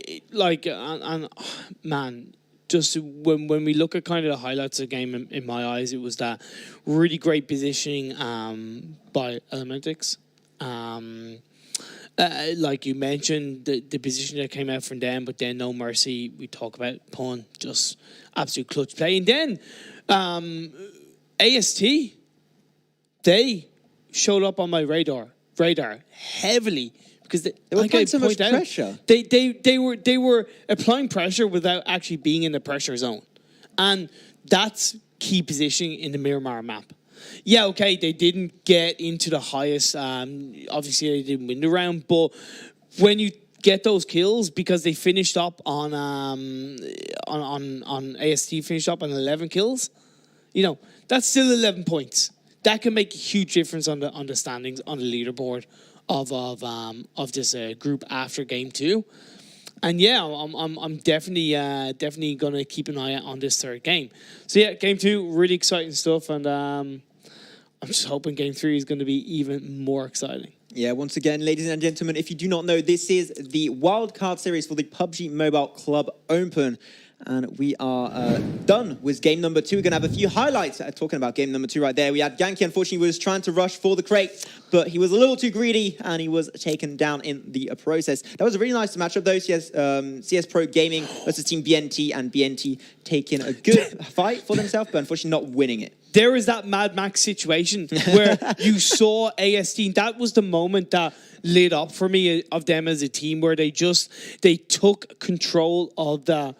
man. Just when we look at kind of the highlights of the game, in my eyes, it was that really great positioning by Elementix. Like you mentioned, the position that came out from them, but then No Mercy, we talk about Pun, just absolute clutch play. And then AST, they showed up on my radar heavily. Because they were applying so much pressure. They were applying pressure without actually being in the pressure zone. And that's key positioning in the Miramar map. Yeah, okay, they didn't get into the highest, obviously they didn't win the round, but when you get those kills, because they finished up on AST finished up on 11 kills, you know, that's still 11 points. That can make a huge difference on the standings, on the leaderboard of this group after game 2, and yeah, I'm definitely gonna keep an eye out on this third game. So yeah, game 2, really exciting stuff, and I'm just hoping game 3 is going to be even more exciting. Yeah, once again, ladies and gentlemen, if you do not know, this is the wildcard series for the PUBG Mobile Club Open. And we are done with game number 2. We're going to have a few highlights talking about game number 2 right there. We had Ganky, unfortunately, was trying to rush for the crate, but he was a little too greedy and he was taken down in the process. That was a really nice matchup, though. CS Pro Gaming versus Team BNT, and BNT taking a good fight for themselves, but unfortunately not winning it. There was that Mad Max situation where you saw AST, and that was the moment that lit up for me of them as a team, where they took control of the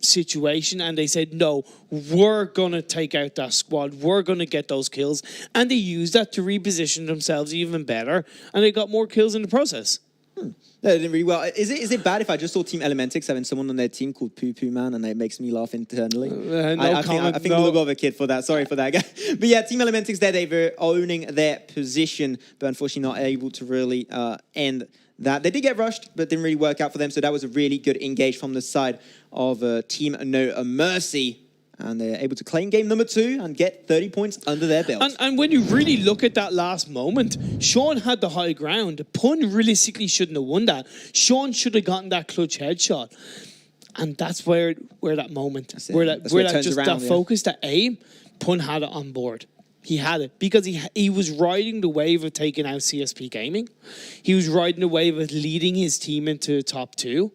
situation and they said, no, we're gonna take out that squad, we're gonna get those kills, and they used that to reposition themselves even better, and they got more kills in the process. They did really well. Is it bad if I just saw Team Elementix having someone on their team called Poo Poo Man and it makes me laugh internally? I think a little bit of a kid for that. Sorry for that guy. But yeah, Team Elementix there, they were owning their position, but unfortunately not able to really end that. They did get rushed, but didn't really work out for them. So that was a really good engage from the side of Team No Mercy. And they're able to claim game number 2 and get 30 points under their belt. And when you really look at that last moment, Sean had the high ground. Pun realistically shouldn't have won that. Sean should have gotten that clutch headshot. And that's where that moment, that focus, that aim, Pun had it on board. He had it because he was riding the wave of taking out CSP Gaming. He was riding the wave of leading his team into the top 2.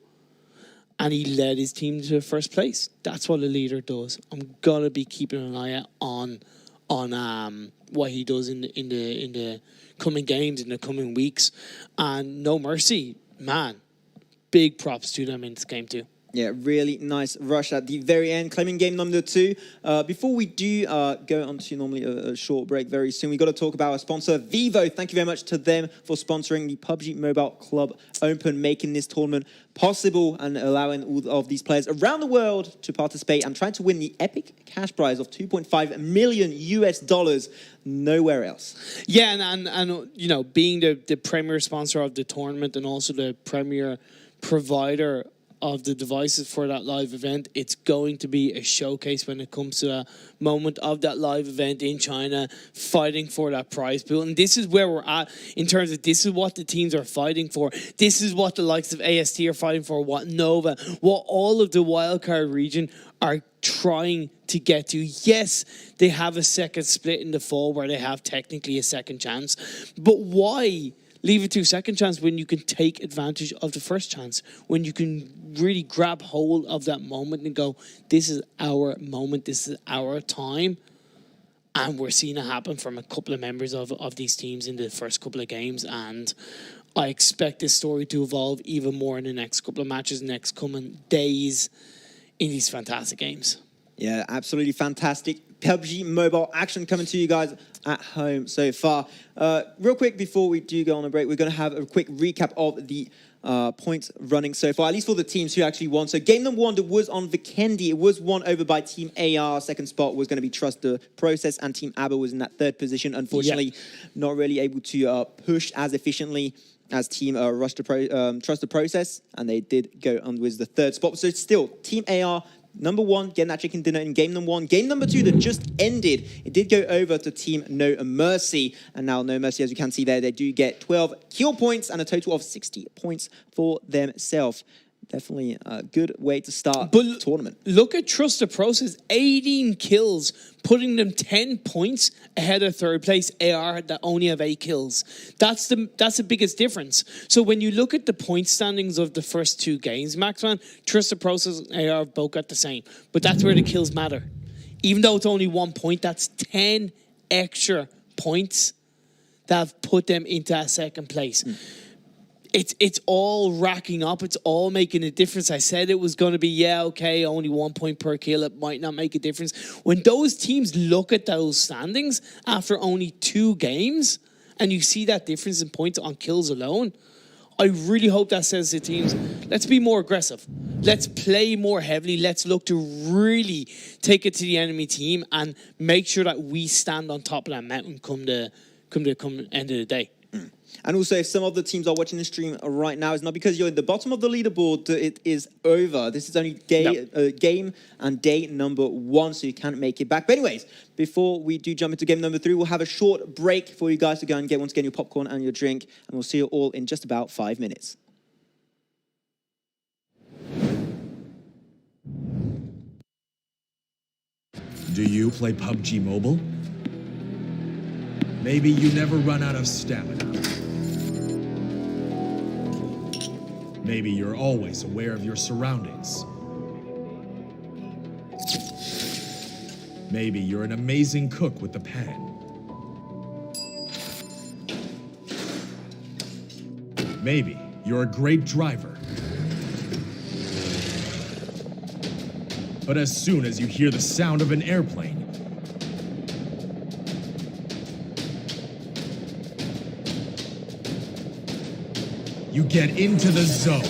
And he led his team to first place. That's what a leader does. I'm gonna be keeping an eye out on what he does in the coming games, in the coming weeks. And No Mercy, man, big props to them in this game too. Yeah, really nice rush at the very end, claiming game number 2. Before we do go on to normally a short break very soon, we got to talk about our sponsor, Vivo. Thank you very much to them for sponsoring the PUBG Mobile Club Open, making this tournament possible and allowing all of these players around the world to participate and trying to win the epic cash prize of $2.5 million US nowhere else. Yeah, and you know, being the premier sponsor of the tournament and also the premier provider of the devices for that live event, it's going to be a showcase when it comes to the moment of that live event in China, fighting for that prize pool. And this is where we're at in terms of this is what the teams are fighting for. This is what the likes of AST are fighting for, what Nova, what all of the wildcard region are trying to get to. Yes, they have a second split in the fall where they have technically a second chance, but why leave it to a second chance when you can take advantage of the first chance, when you can really grab hold of that moment and go, this is our moment, this is our time. And we're seeing it happen from a couple of members of these teams in the first couple of games. And I expect this story to evolve even more in the next couple of matches, next coming days in these fantastic games. Yeah, absolutely fantastic. PUBG Mobile action coming to you guys at home so far. Real quick, before we do go on a break, we're going to have a quick recap of the points running so far, at least for the teams who actually won. So game number 1 was on Vikendi. It was won over by Team AR. Second spot was going to be Trust the Process, and Team ABBA was in that third position. Unfortunately, not really able to push as efficiently as Team Trust the Process, and they did go on with the third spot. So still, Team AR, number 1, getting that chicken dinner in game number 1. Game number 2 that just ended, it did go over to Team No Mercy. And now No Mercy, as you can see there, they do get 12 kill points and a total of 60 points for themselves. Definitely a good way to start the tournament. Look at Trust the Process, 18 kills, putting them 10 points ahead of third place AR that only have 8 kills. That's the biggest difference. So when you look at the point standings of the first 2 games, Maxman, Trust the Process and AR both got the same. But that's where the kills matter. Even though it's only 1 point, that's 10 extra points that have put them into that second place. It's all racking up. It's all making a difference. I said it was going to be, only 1 point per kill. It might not make a difference. When those teams look at those standings after only 2 games and you see that difference in points on kills alone, I really hope that says to teams, let's be more aggressive. Let's play more heavily. Let's look to really take it to the enemy team and make sure that we stand on top of that mountain come the end of the day. And also, if some of the teams are watching the stream right now, it's not because you're in the bottom of the leaderboard that it is over. This is only game and day number 1, so you can't make it back. But anyways, before we do jump into game number 3, we'll have a short break for you guys to go and get your popcorn and your drink, and we'll see you all in just about 5 minutes. Do you play PUBG Mobile? Maybe you never run out of stamina. Maybe you're always aware of your surroundings. Maybe you're an amazing cook with the pan. Maybe you're a great driver. But as soon as you hear the sound of an airplane, you get into the zone.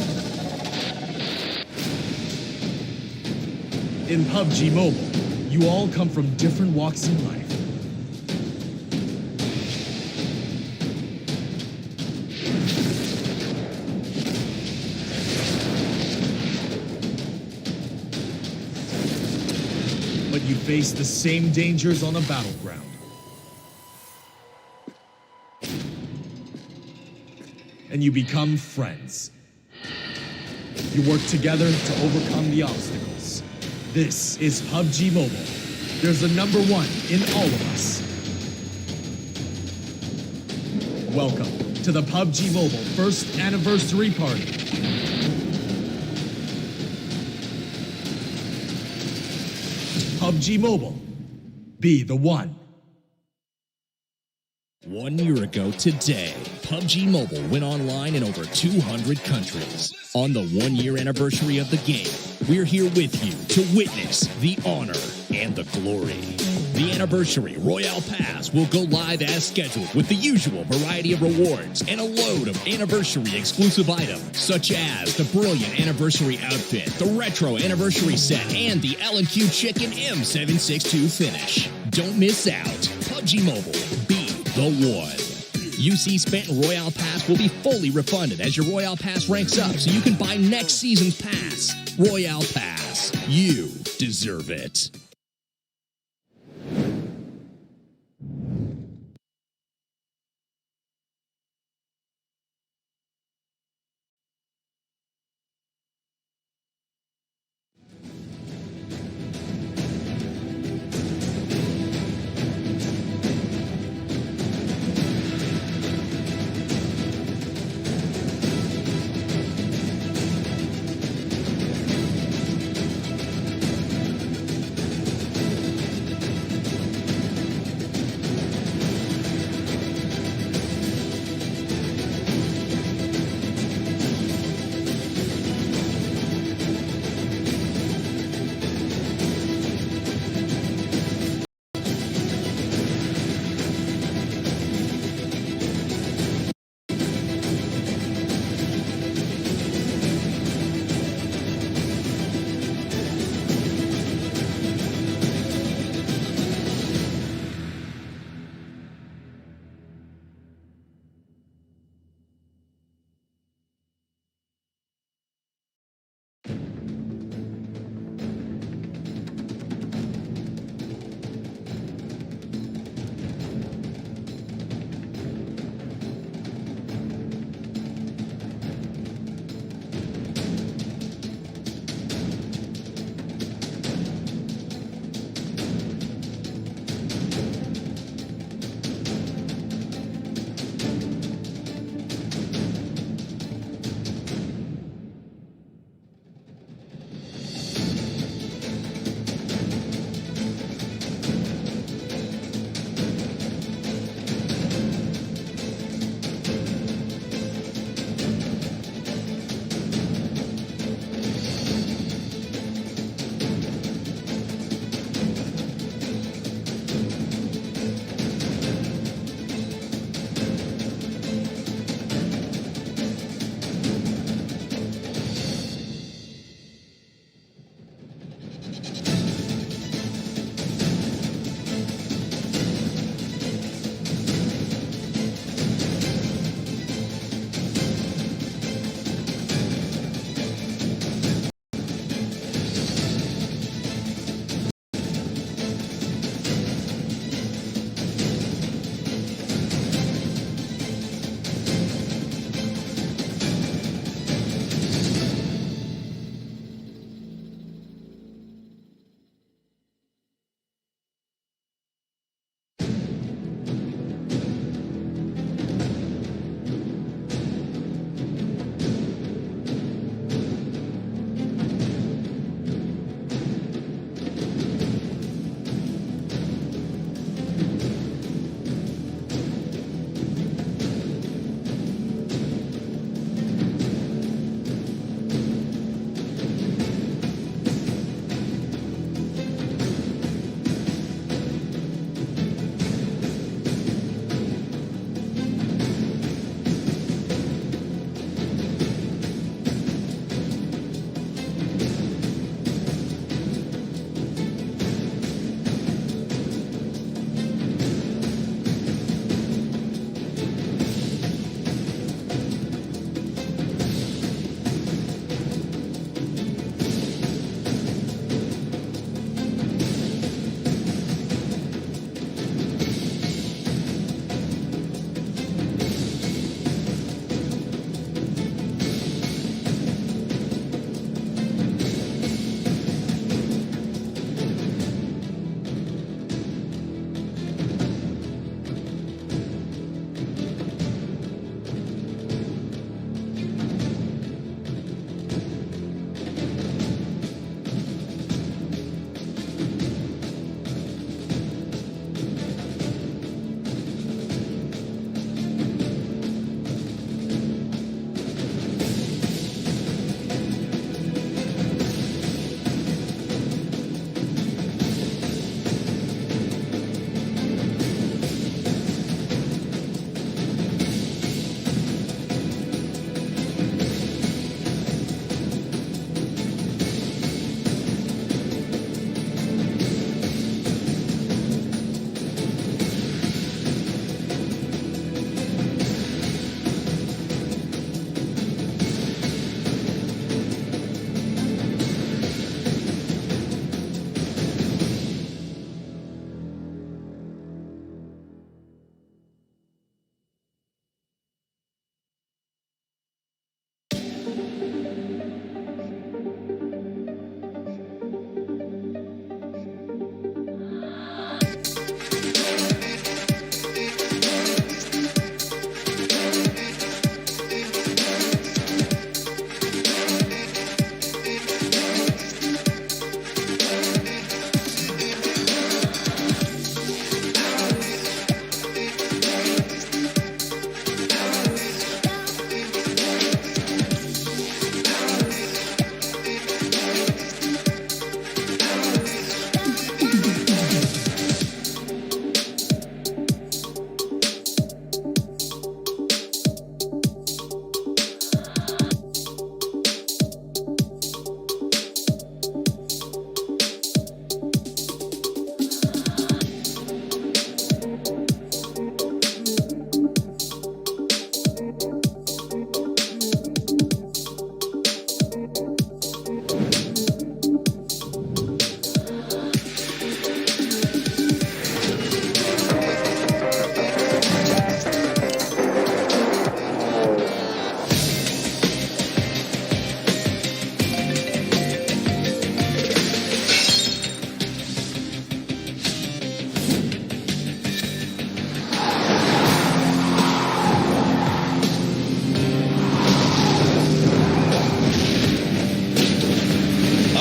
In PUBG Mobile, you all come from different walks in life. But you face the same dangers on a battleground. And you become friends. You work together to overcome the obstacles. This is PUBG Mobile. There's a number one in all of us. Welcome to the PUBG Mobile first anniversary party. PUBG Mobile. Be the one. 1 year ago today, PUBG Mobile went online in over 200 countries. On the 1 year anniversary of the game, we're here with you to witness the honor and the glory. The Anniversary Royale Pass will go live as scheduled with the usual variety of rewards and a load of anniversary exclusive items, such as the brilliant anniversary outfit, the retro anniversary set, and the L&Q Chicken M762 finish. Don't miss out. PUBG Mobile. Be the one. UC spent in Royale Pass will be fully refunded as your Royale Pass ranks up so you can buy next season's pass. Royale Pass. You deserve it.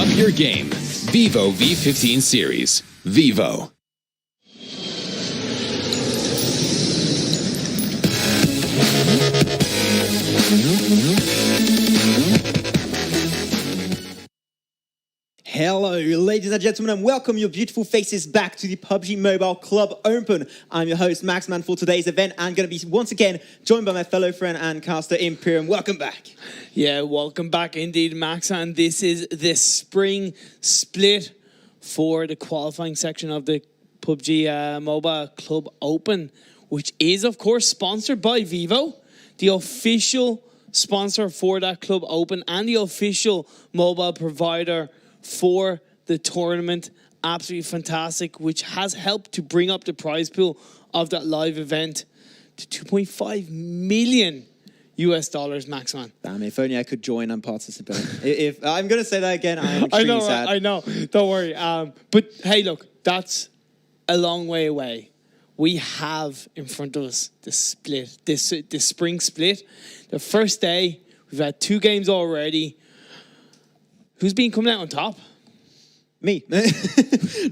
Up your game. Vivo V15 Series. Vivo. Hello, ladies and gentlemen, and welcome your beautiful faces back to the PUBG Mobile Club Open. I'm your host, Maxman, for today's event, and going to be once again joined by my fellow friend and caster, Imperium. Welcome back. Yeah, welcome back indeed, Max. And this is the spring split for the qualifying section of the PUBG Mobile Club Open, which is, of course, sponsored by Vivo, the official sponsor for that Club Open and the official mobile provider for the tournament. Absolutely fantastic, which has helped to bring up the prize pool of that live event to $2.5 million, Maxman. Damn, if only I could join and participate. If I'm going to say that again, I am I extremely know, sad. I know. Don't worry. But hey, look, that's a long way away. We have in front of us the split, this spring split. The first day, we've had 2 games already. Who's been coming out on top? Me.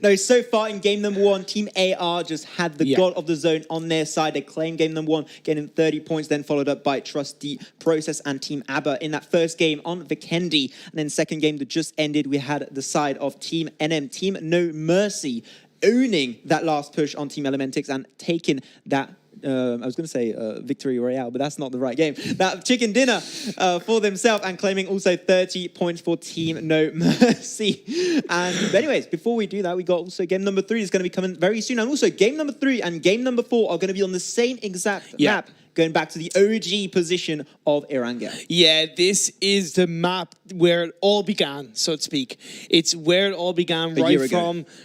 No, so far in game number 1, Team AR just had the God of the Zone on their side. They claimed game number 1, getting 30 points, then followed up by Trusty Process and Team ABBA in that first game on Vikendi. And then second game that just ended, we had the side of Team NM, Team No Mercy, owning that last push on Team Elementix and taking that I was going to say Victory Royale, but that's not the right game. That chicken dinner for themselves, and claiming also 30 points for Team No Mercy. But anyways, before we do that, we got also game number 3 is going to be coming very soon. And also game number 3 and game number 4 are going to be on the same exact map, going back to the OG position of Erangel. Yeah, this is the map where it all began, so to speak. It's where it all began, right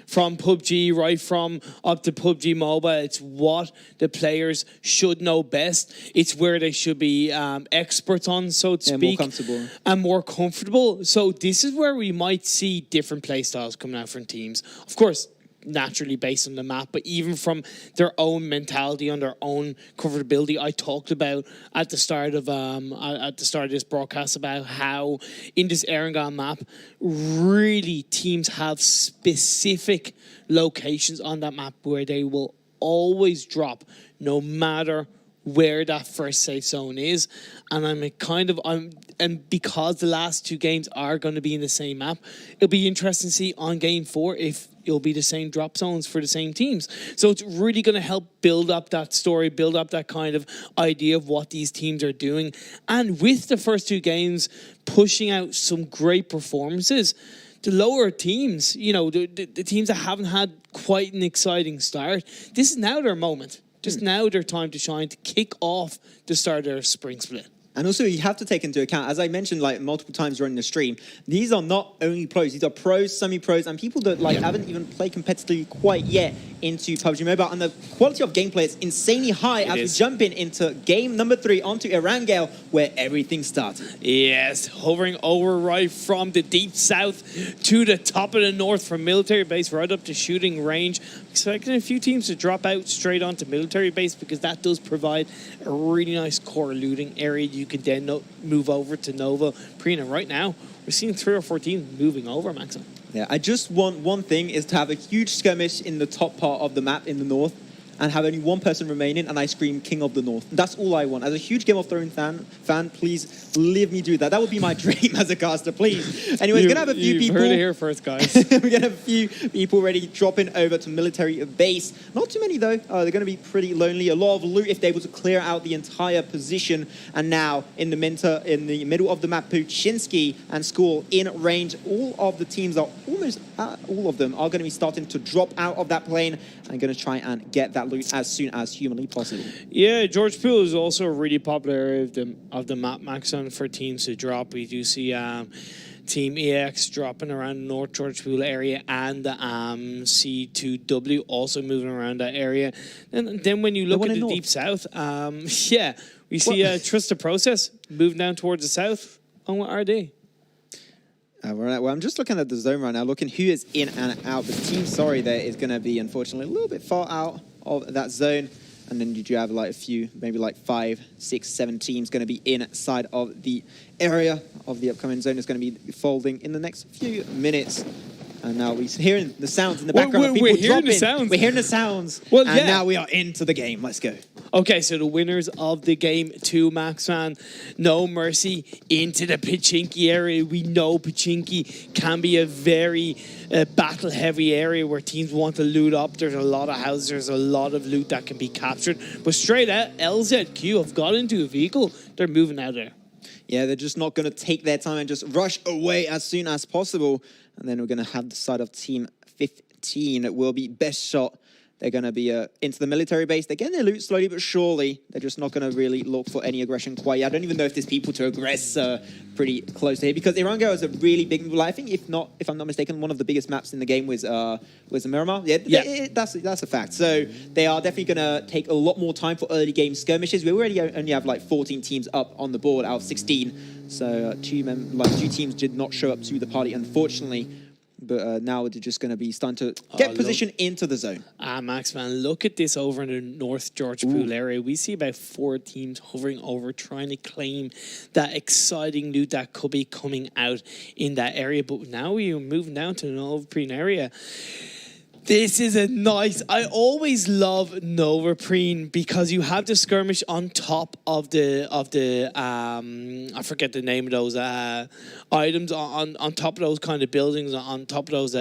from PUBG, right from up to PUBG Mobile. It's what the players should know best. It's where they should be experts on, so to speak. More comfortable. And more comfortable. So this is where we might see different play styles coming out from teams. Of course, naturally based on the map, but even from their own mentality, on their own comfortability. I talked about at the start of this broadcast about how in this Erangel map, really teams have specific locations on that map where they will always drop, no matter where that first safe zone is. And and because the last 2 games are going to be in the same map, it'll be interesting to see on game 4 if it'll be the same drop zones for the same teams. So it's really going to help build up that story, build up that kind of idea of what these teams are doing. And with the first 2 games pushing out some great performances, the lower teams, the teams that haven't had quite an exciting start, this is now their moment. Just now their time to shine, to kick off the start of their spring split. And also, you have to take into account, as I mentioned multiple times during the stream, these are not only pros. These are pros, semi-pros, and people that haven't even played competitively quite yet into PUBG Mobile. And the quality of gameplay is insanely high as we jump into game number 3 onto Erangel, where everything started. Yes, hovering over right from the deep south to the top of the north, from military base right up to shooting range. Expecting a few teams to drop out straight onto military base, because that does provide a really nice core looting area. You can then move over to Nova. Prina, right now, we're seeing 3 or 4 teams moving over, Maxon. Yeah, I just want one thing, is to have a huge skirmish in the top part of the map in the north, and have only one person remaining, and I scream King of the North. That's all I want. As a huge Game of Thrones fan, please leave me do that. That would be my dream as a caster, please. Anyway, we're going to have a few people. You've heard it here first, guys. We're going to have a few people already dropping over to military base. Not too many, though. They're going to be pretty lonely. A lot of loot if they're able to clear out the entire position. And now, in the middle of the map, Puchinsky and School in range. All of the teams are all of them are going to be starting to drop out of that plane and going to try and get that loot as soon as humanly possible. Yeah, George Pool is also a really popular area of the map, Maxon, for teams to drop. We do see Team EX dropping around the North George Pool area, and C2W also moving around that area. And then when you look at the deep south, we see Trust the Process moving down towards the south. On what are they? Well, I'm just looking at the zone right now, looking who is in and out. The Team Sorry there is going to be, unfortunately, a little bit far out of that zone. And then you do have like a few, maybe like 5, 6, 7 teams going to be inside of the area of the upcoming zone. Is going to be folding in the next few minutes. And now we're hearing the sounds in the background. of people we're hearing the dropping. sounds. We're hearing the sounds. Well, and yeah. now we are into the game. Let's go. Okay, so the winners of the game 2, Maxman, No Mercy into the Pachinki area. We know Pachinki can be a very battle-heavy area where teams want to loot up. There's a lot of houses, there's a lot of loot that can be captured. But straight out, LZQ have got into a vehicle. They're moving out there. Yeah, they're just not going to take their time and just rush away as soon as possible. And then we're going to have the side of Team 15. It will be best shot. They're going to be into the military base. They're getting their loot slowly but surely. They're just not going to really look for any aggression quite yet. I don't even know if there's people to aggress pretty close to here because Erangel is a really big move. I think if I'm not mistaken, one of the biggest maps in the game was Miramar. Yeah. That's a fact. So they are definitely going to take a lot more time for early game skirmishes. We already only have like 14 teams up on the board out of 16. So two teams did not show up to the party, unfortunately. But now they're just going to be starting to get position into the zone. Max, man, look at this over in the North George Pool area. We see about 4 teams hovering over, trying to claim that exciting loot that could be coming out in that area. But now we are moving down to the Novaprene area. This is a nice... I always love Novaprene because you have the skirmish on top of the I forget the name of those items on top of those kind of buildings, on top of those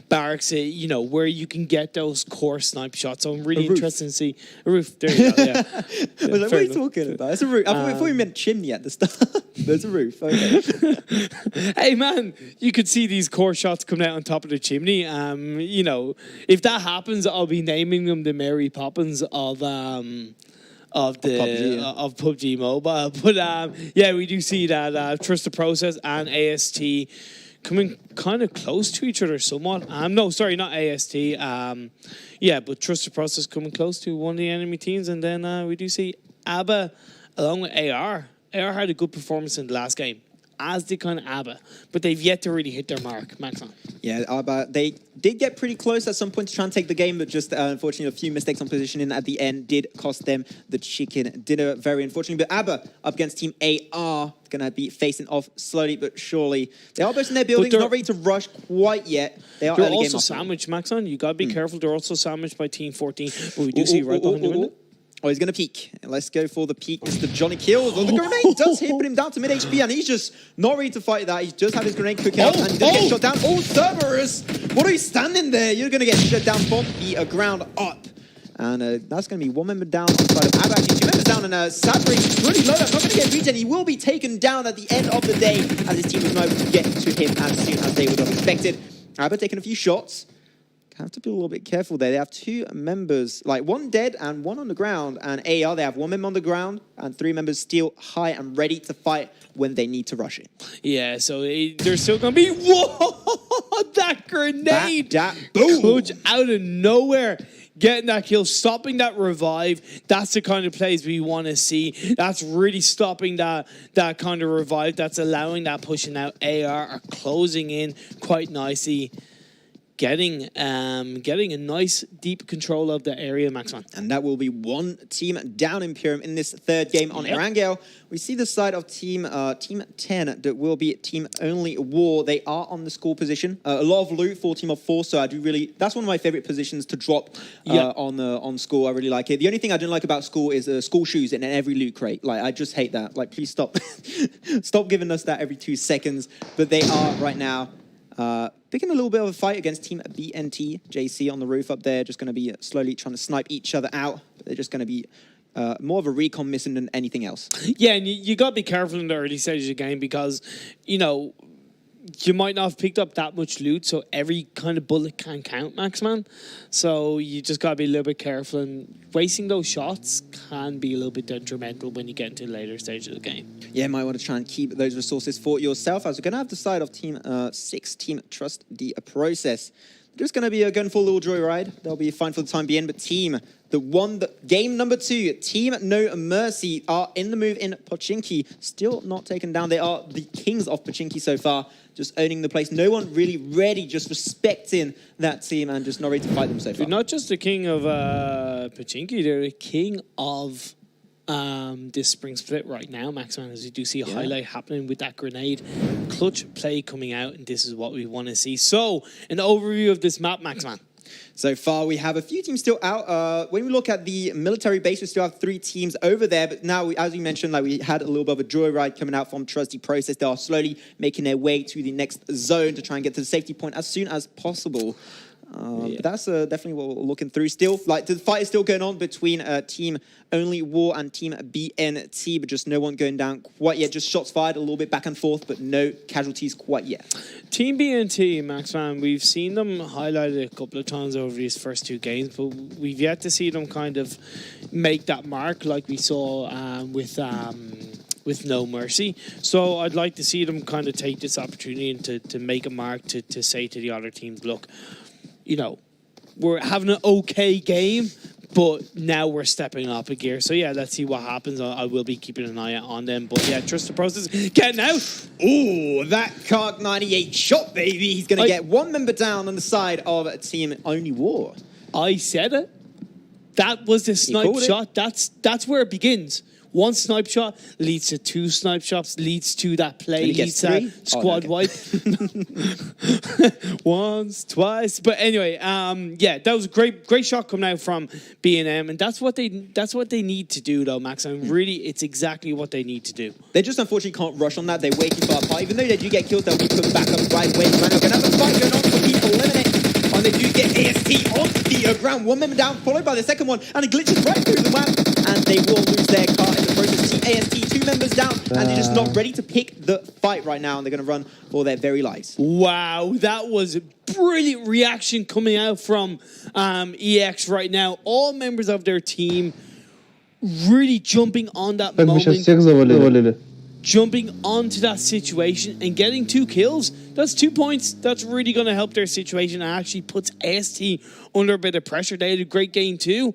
barracks, you know, where you can get those core snipe shots. So I'm really interested to see a roof. There you go. Yeah. I was like, what are you talking about? It's a roof. I thought you meant chimney at the start. There's a roof. Okay. Hey man, you could see these core shots coming out on top of the chimney. You know, if that happens, I'll be naming them the Mary Poppins of PUBG Mobile. But yeah, we do see that Trust the Process and AST coming kind of close to each other somewhat. No, sorry, not AST. Yeah, but Trust the Process coming close to one of the enemy teams, and then we do see ABBA along with AR. AR had a good performance in the last game, as did kind of ABBA, but they've yet to really hit their mark. Maxon. Yeah, ABBA, they did get pretty close at some point to try and take the game, but just unfortunately a few mistakes on positioning at the end did cost them the chicken dinner, very unfortunately. But ABBA up against Team AR, going to be facing off slowly but surely. They are both in their buildings, not ready to rush quite yet. They are they're early also game sandwiched, Maxon. You got to be careful. They're also sandwiched by Team 14, but we do see right behind the window. Oh, he's going to peek. Let's go for the peek. Mr. Johnny Kills. Oh, the grenade does hit, put him down to mid HP, and he's just not ready to fight that. He's just had his grenade cooking up, and he's going to get shot down. Oh, Cerberus! What are you standing there? You're going to get shut down from the ground up. And that's going to be one member down on the side of ABBA. Actually, 2 members down, and Sabri really low. Not going to get beaten. He will be taken down at the end of the day, as his team was not able to get to him as soon as they would have expected. ABBA taking a few shots. Have to be a little bit careful there. They have 2 members, like 1 dead and 1 on the ground. And AR, they have 1 member on the ground and 3 members still high and ready to fight when they need to rush it. Yeah, so they're still going to be... Whoa! That grenade! Boom! Clutch out of nowhere. Getting that kill, stopping that revive. That's the kind of plays we want to see. That's really stopping that kind of revive. That's allowing that pushing out. AR are closing in quite nicely. Getting a nice deep control of the area, Maxon. And that will be 1 team down Imperium in this 3rd game on Erangel. We see the side of Team 10 that will be Team Only War. They are on the score position. A lot of loot for Team of 4, so I do really... That's one of my favorite positions to drop on score. I really like it. The only thing I don't like about score is school shoes in every loot crate. Like, I just hate that. Like, please stop. Stop giving us that every 2 seconds. But they are right now... picking a little bit of a fight against Team BNT. JC on the roof up there, just going to be slowly trying to snipe each other out. But they're just going to be more of a recon mission than anything else. Yeah, and you got to be careful in the early stages of the game because, you know, you might not have picked up that much loot, so every kind of bullet can count, Maxman. So you just got to be a little bit careful, and wasting those shots can be a little bit detrimental when you get into the later stages of the game. Yeah, might want to try and keep those resources for yourself, as we're going to have the side of Team 6, Team Trust the Process. just going to be going for a little joyride. They'll be fine for the time being. But team that won the game number 2, Team No Mercy, are in the move in Pochinki. Still not taken down. They are the kings of Pochinki so far, just owning the place. No one really ready, just respecting that team and just not ready to fight them so far. They're not just the king of Pochinki, they're the king of this spring split right now, Maxman, as you do see a highlight happening with that grenade. Clutch play coming out, and this is what we want to see. So, an overview of this map, Maxman. So far, we have a few teams still out. When we look at the military base, we still have 3 teams over there. But now, as we mentioned, like we had a little bit of a joyride coming out from Trusty Process. They are slowly making their way to the next zone to try and get to the safety point as soon as possible. But that's definitely what we're looking through still. Like, the fight is still going on between Team Only War and Team BNT, but just no one going down quite yet. Just shots fired a little bit back and forth, but no casualties quite yet. Team BNT, Maxman, we've seen them highlighted a couple of times over these first 2 games, but we've yet to see them kind of make that mark like we saw with No Mercy. So I'd like to see them kind of take this opportunity and to make a mark to say to the other teams, look, you know, we're having an okay game, but now we're stepping up a gear. So yeah, let's see what happens. I will be keeping an eye out on them. But yeah, trust the process. Getting out. Ooh, that Karg 98 shot, baby. He's going to get 1 member down on the side of Team Only War. I said it. That was the snipe shot. That's where it begins. 1 snipe shot leads to 2 snipe shots, leads to that play, leads to squad wipe. Once, twice. But anyway, yeah, that was a great shot coming out from B&M, and that's what they need to do, though, Max. And really, it's exactly what they need to do. They just unfortunately can't rush on that. They're waiting for a part. Even though they do get kills, they'll be put back up right away. Right now, gonna have a fight going on for people eliminate. And they do get AST on the ground. 1 member down, followed by the second one, and it glitches right through the map. And they will lose their car in the process. Team AST, 2 members down, and they're just not ready to pick the fight right now, and they're going to run for their very lives. Wow, that was a brilliant reaction coming out from EX right now. All members of their team really jumping on that moment, jumping onto that situation and getting 2 kills. That's 2 points. That's really going to help their situation and actually puts AST under a bit of pressure. They had a great game too.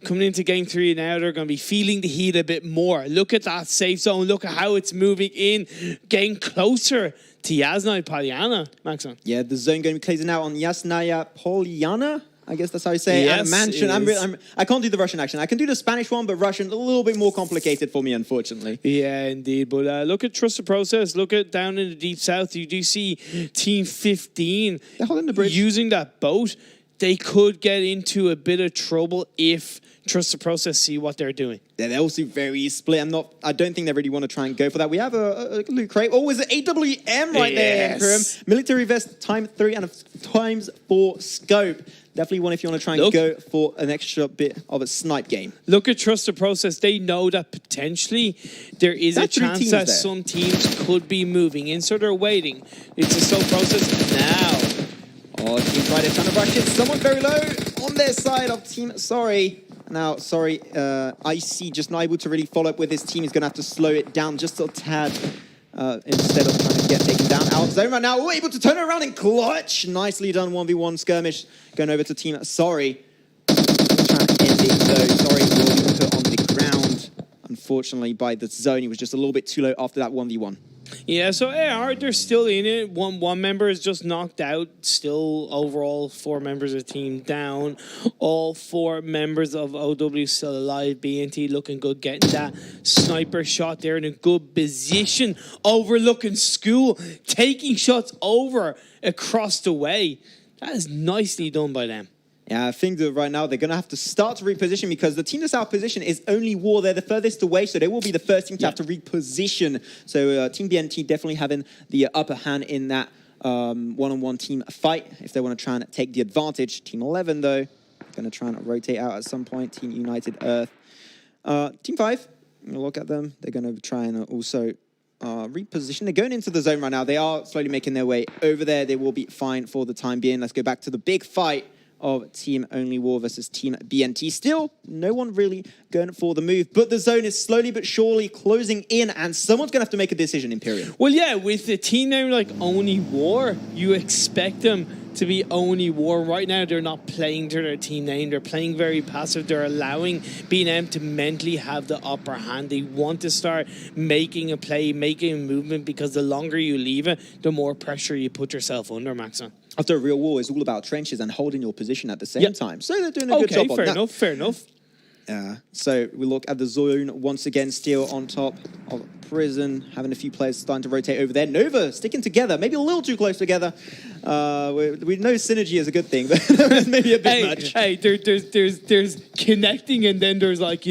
Coming into game 3 now, they're going to be feeling the heat a bit more. Look at that safe zone. Look at how it's moving in, getting closer to Yasnaya Polyana, Maxon. Yeah, the zone going to be closing out on Yasnaya Polyana. I guess that's how you say it. Yes, and Mansion. I can't do the Russian accent. I can do the Spanish one, but Russian a little bit more complicated for me, unfortunately. Yeah, indeed. But look at Trust the Process. Look at down in the deep south. You do see Team 15 They're holding the bridge. using that boat. They could get into a bit of trouble if Trust the Process see what they're doing. Yeah, they're also very split. I don't think they really want to try and go for that. We have a loot crate. Oh, is it AWM right there, Imperium? Military vest, ×3 and a ×4 scope. Definitely one if you want to try and go for an extra bit of a snipe game. Look at Trust the Process. They know that potentially there is a chance that some teams could be moving in, so they're waiting. It's a slow process now. Oh, Team Friday trying to rush it. Someone very low on their side of Team Sorry. Now, Sorry, IC just not able to really follow up with his team. He's going to have to slow it down just a tad instead of trying to get taken down out of zone right now. We're able to turn around and clutch. Nicely done 1v1 skirmish. Going over to Team Sorry. Trying to end it, though. Sorry will be put on the ground, unfortunately, by the zone. He was just a little bit too low after that 1v1. Yeah, so AR, they're still in it. One member is just knocked out. Still, overall, 4 members of the team down. All 4 members of OW still alive. BNT looking good, getting that sniper shot there in a good position. Overlooking school, taking shots over across the way. That is nicely done by them. Yeah, I think that right now they're going to have to start to reposition because the team that's out of position is Only War. They're the furthest away, so they will be the first team to have to reposition. So Team BNT definitely having the upper hand in that one-on-one team fight if they want to try and take the advantage. Team 11, though, going to try and rotate out at some point. Team United Earth. Team 5, look at them. They're going to try and also reposition. They're going into the zone right now. They are slowly making their way over there. They will be fine for the time being. Let's go back to the big fight of Team Only War versus Team BNT. Still, no one really going for the move, but the zone is slowly but surely closing in, and someone's going to have to make a decision, Imperium. Well, yeah, with a team name like Only War, you expect them to be Oni War. Right now, they're not playing to their team name. They're playing very passive. They're allowing BNM to mentally have the upper hand. They want to start making a play, making a movement, because the longer you leave it, the more pressure you put yourself under, Maxon. After a real war, it's all about trenches and holding your position at the same time. So they're doing a good Okay, job fair on that. enough, fair enough. So we look at the zone once again, still on top of Prison, having a few players starting to rotate over there. Nova sticking together, maybe a little too close together. We know synergy is a a good thing, but maybe a bit much. Hey, there's connecting, and then there's like,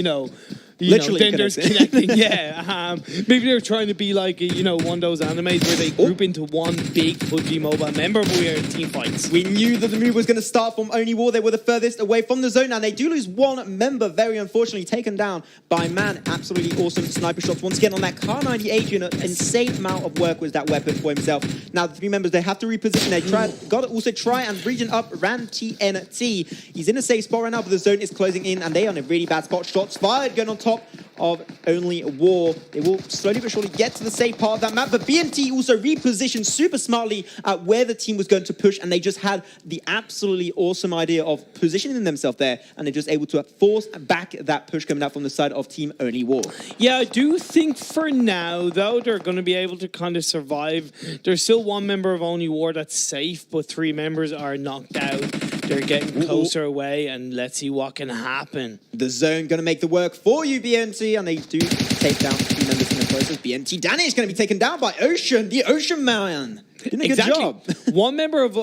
Literally then there's connecting. Yeah, maybe they're trying to be like, one of those animes where they group into one big PUBG Mobile member, but we are in team fights. We knew that the move was going to start from Oni War. They were the furthest away from the zone, and they do lose one member, very unfortunately, taken down by Man. Absolutely awesome sniper shots once again on that Kar 98. An insane amount of work with that weapon for himself. Now the three members, they have to reposition. They got to also try and region up Ran TNT. He's in a safe spot right now, but the zone is closing in, and they are in a really bad spot. Shots fired going on top of Only War. They will slowly but surely get to the safe part of that map, but BNT also repositioned super smartly at where the team was going to push, and they just had the absolutely awesome idea of positioning themselves there, and they're just able to force back that push coming out from the side of Team Only War. Yeah, I do think for now, though, they're going to be able to kind of survive. There's still one member of Only War that's safe, but three members are knocked out. They're getting closer away, and let's see what can happen. The zone going to make the work for you, BNT, and they do take down two members in the process. BNT Danny is going to be taken down by Ocean, the Ocean Man. Doing a good job. One member of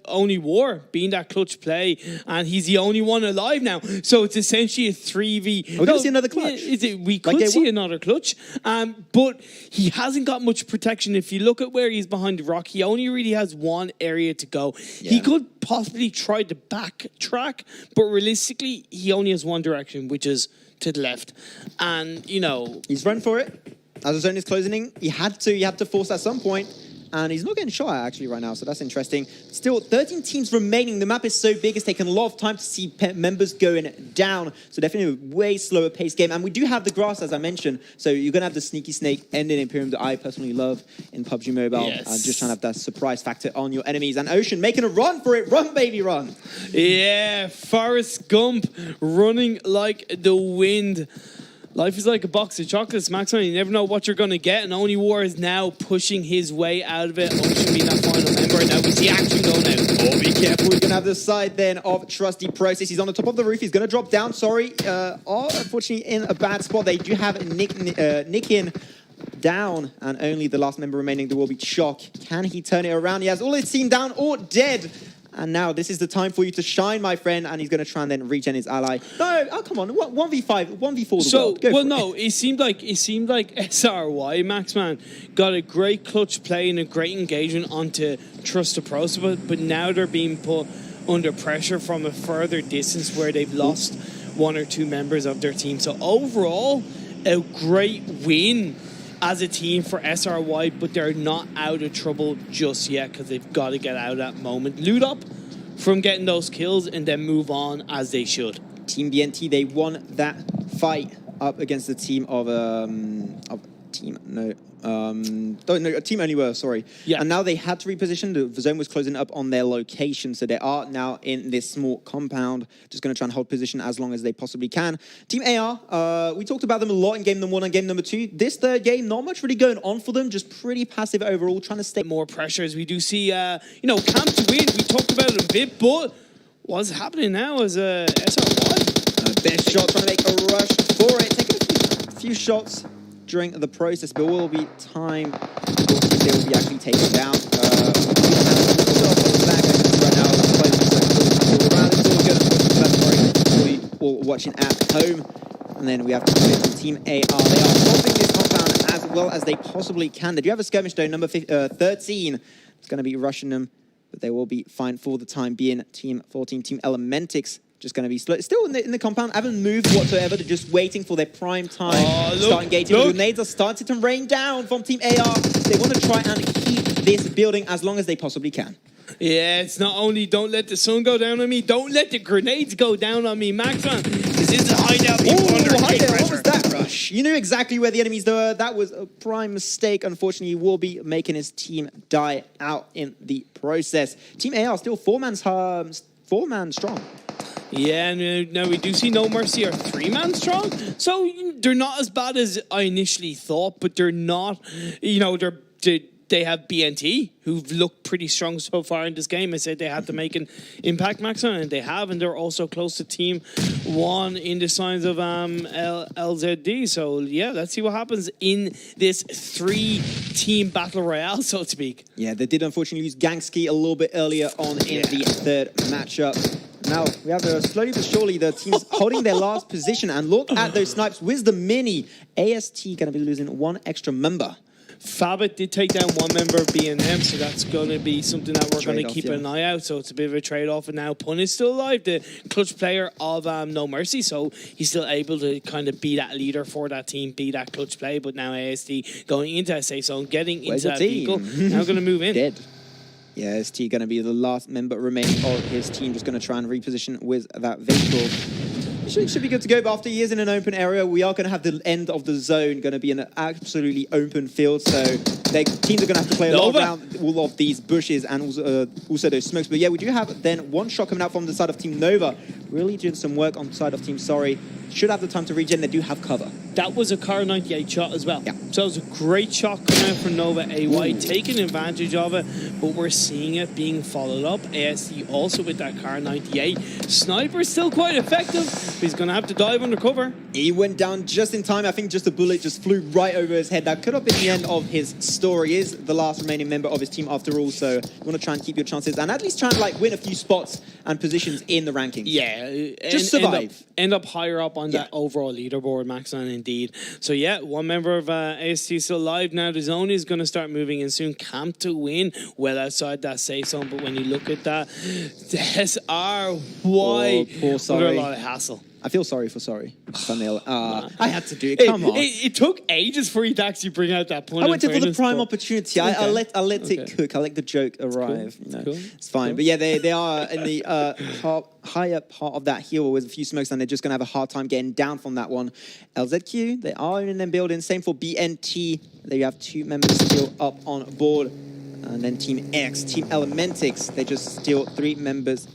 Only War being that clutch play, and he's the only one alive now. So it's essentially a 3v. We're going to see another clutch. We could see another clutch, but he hasn't got much protection. If you look at where he's behind the rock, he only really has one area to go. Yeah. He could possibly try to backtrack, but realistically, he only has one direction, which is to the left. And, he's run for it. As the zone is closing in, you had to force at some point. And he's not getting shot at actually right now, so that's interesting. Still, 13 teams remaining. The map is so big, it's taken a lot of time to see members going down. So definitely a way slower paced game. And we do have the grass, as I mentioned. So you're going to have the sneaky snake ending Imperium that I personally love in PUBG Mobile. Yes. Just trying to have that surprise factor on your enemies. And Ocean making a run for it. Run, baby, run. Yeah, Forrest Gump running like the wind. Life is like a box of chocolates, Maxon. You never know what you're going to get, and Only War is now pushing his way out of it. Ocean being that final member, and now we see action going out. Oh, be careful. We're going to have the side then of Trusty Process. He's on the top of the roof. He's going to drop down. Sorry. Unfortunately, in a bad spot. They do have Nick in down, and only the last member remaining. There will be Shock. Can he turn it around? He has all his team down or dead. And now this is the time for you to shine, my friend. And he's going to try and then regen his ally. No, oh come on, 1v5, 1v4 the world. Go for it. It seemed like SRY Maxman got a great clutch play and a great engagement onto Trust the Process, but now they're being put under pressure from a further distance where they've lost one or two members of their team. So overall, a great win as a team for SRY, but they're not out of trouble just yet because they've got to get out of that moment. Loot up from getting those kills and then move on as they should. Team BNT, they won that fight up against the team of Team Only War, sorry. Yeah. And now they had to reposition. The zone was closing up on their location, so they are now in this small compound, just going to try and hold position as long as they possibly can. Team AR, we talked about them a lot in game number 1 and game number 2. This third game, not much really going on for them, just pretty passive overall, trying to stay more pressure as we do see, Camp to win. We talked about it a bit, but what's happening now is SRY. Best shot, trying to make a rush for it, taking a few shots during the process, but will be time to see if they will be actually taken down. All watching at home. And then we have to go to Team AR. They are holding this compound as well as they possibly can. They do have a skirmish though, number 13. It's going to be rushing them, but they will be fine for the time being. Team 14, Team Elementix, just going to be slow. Still in the compound, haven't moved whatsoever. They're just waiting for their prime time. Start engaging. The grenades are starting to rain down from Team AR. They want to try and keep this building as long as they possibly can. Yeah, it's not only don't let the sun go down on me, don't let the grenades go down on me, Maxon. This is a hideout. People under Hi great there, what pressure. was that rush? You knew exactly where the enemies were. That was a prime mistake. Unfortunately, he will be making his team die out in the process. Team AR still four-man strong. Yeah, now we do see No Mercy are 3-man strong, so they're not as bad as I initially thought, but they're not, they have BNT, who've looked pretty strong so far in this game. I said they had to make an impact, Maxon, and they have, and they're also close to Team 1 in the signs of LZD. So, yeah, let's see what happens in this 3-team battle royale, so to speak. Yeah, they did unfortunately lose Gangski a little bit earlier on in the third matchup. Now, we have slowly but surely the teams holding their last position, and look at those snipes with the mini. AST going to be losing one extra member. Fabit did take down one member of B&M, so that's going to be something that we're going to keep an eye out. So it's a bit of a trade-off. And now Pun is still alive, the clutch player of No Mercy. So he's still able to kind of be that leader for that team, be that clutch play. But now ASD going into a safe zone, getting into that vehicle, now going to move in. Dead. Yeah, ST going to be the last member remaining of his team, just going to try and reposition with that vehicle. Should be good to go, but after years in an open area, we are going to have the end of the zone going to be an absolutely open field, so their teams are going to have to play a lot around all of these bushes and also those smokes. But yeah, we do have then one shot coming out from the side of Team Nova, really doing some work on the side of Team Sorry. Should have the time to regen, they do have cover. That was a Car 98 shot as well. Yeah. So it was a great shot coming out from Nova AY, taking advantage of it, but we're seeing it being followed up. ASD also with that Car 98. Sniper still quite effective, but he's going to have to dive under cover. He went down just in time. I think just a bullet just flew right over his head. That could have been the end of his story. He is the last remaining member of his team after all, so you want to try and keep your chances and at least try and win a few spots and positions in the rankings. Yeah. Just survive. End up higher up on that overall leaderboard, Maxon, indeed. So yeah, one member of AST still alive now. The zone is going to start moving in soon. Camp to win well outside that safe zone, but when you look at that, SRY, poor Sorry. under a lot of hassle. I feel sorry for Sorry. I had to do it. Come on. It took ages for you to actually bring out that point. I went in for the prime opportunity. Okay. I let it cook. I let the joke arrive. Cool. You know, Cool. it's fine. Cool. But yeah, they are in the higher part of that hill with a few smokes, and they're just going to have a hard time getting down from that one. LZQ, they are in their building. Same for BNT. They have 2 members still up on board. And then Team X, Team Elementix, they just still 3 members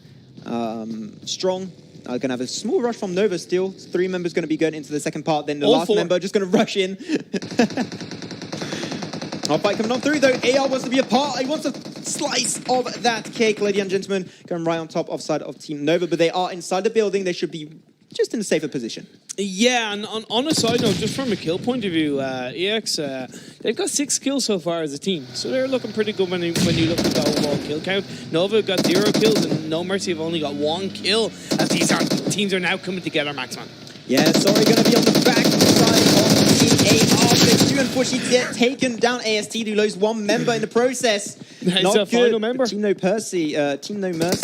strong. Going to have a small rush from Nova still. 3 members going to be going into the second part. Then the last member just going to rush in. Our fight coming on through though. AR wants to be a part. He wants a slice of that cake, ladies and gentlemen. Going right on top of side of Team Nova, but they are inside the building. They should be just in a safer position. Yeah, and on a side note, just from a kill point of view, EX, they've got 6 kills so far as a team. So they're looking pretty good when you look at the overall kill count. Nova got 0 kills and No Mercy have only got 1 kill as these teams are now coming together, Maxman. Yeah, Sorry going to be on the back side of Team AR. They do unfortunately get taken down. AST do lose 1 member in the process. It's Not a good. final member. Team No Mercy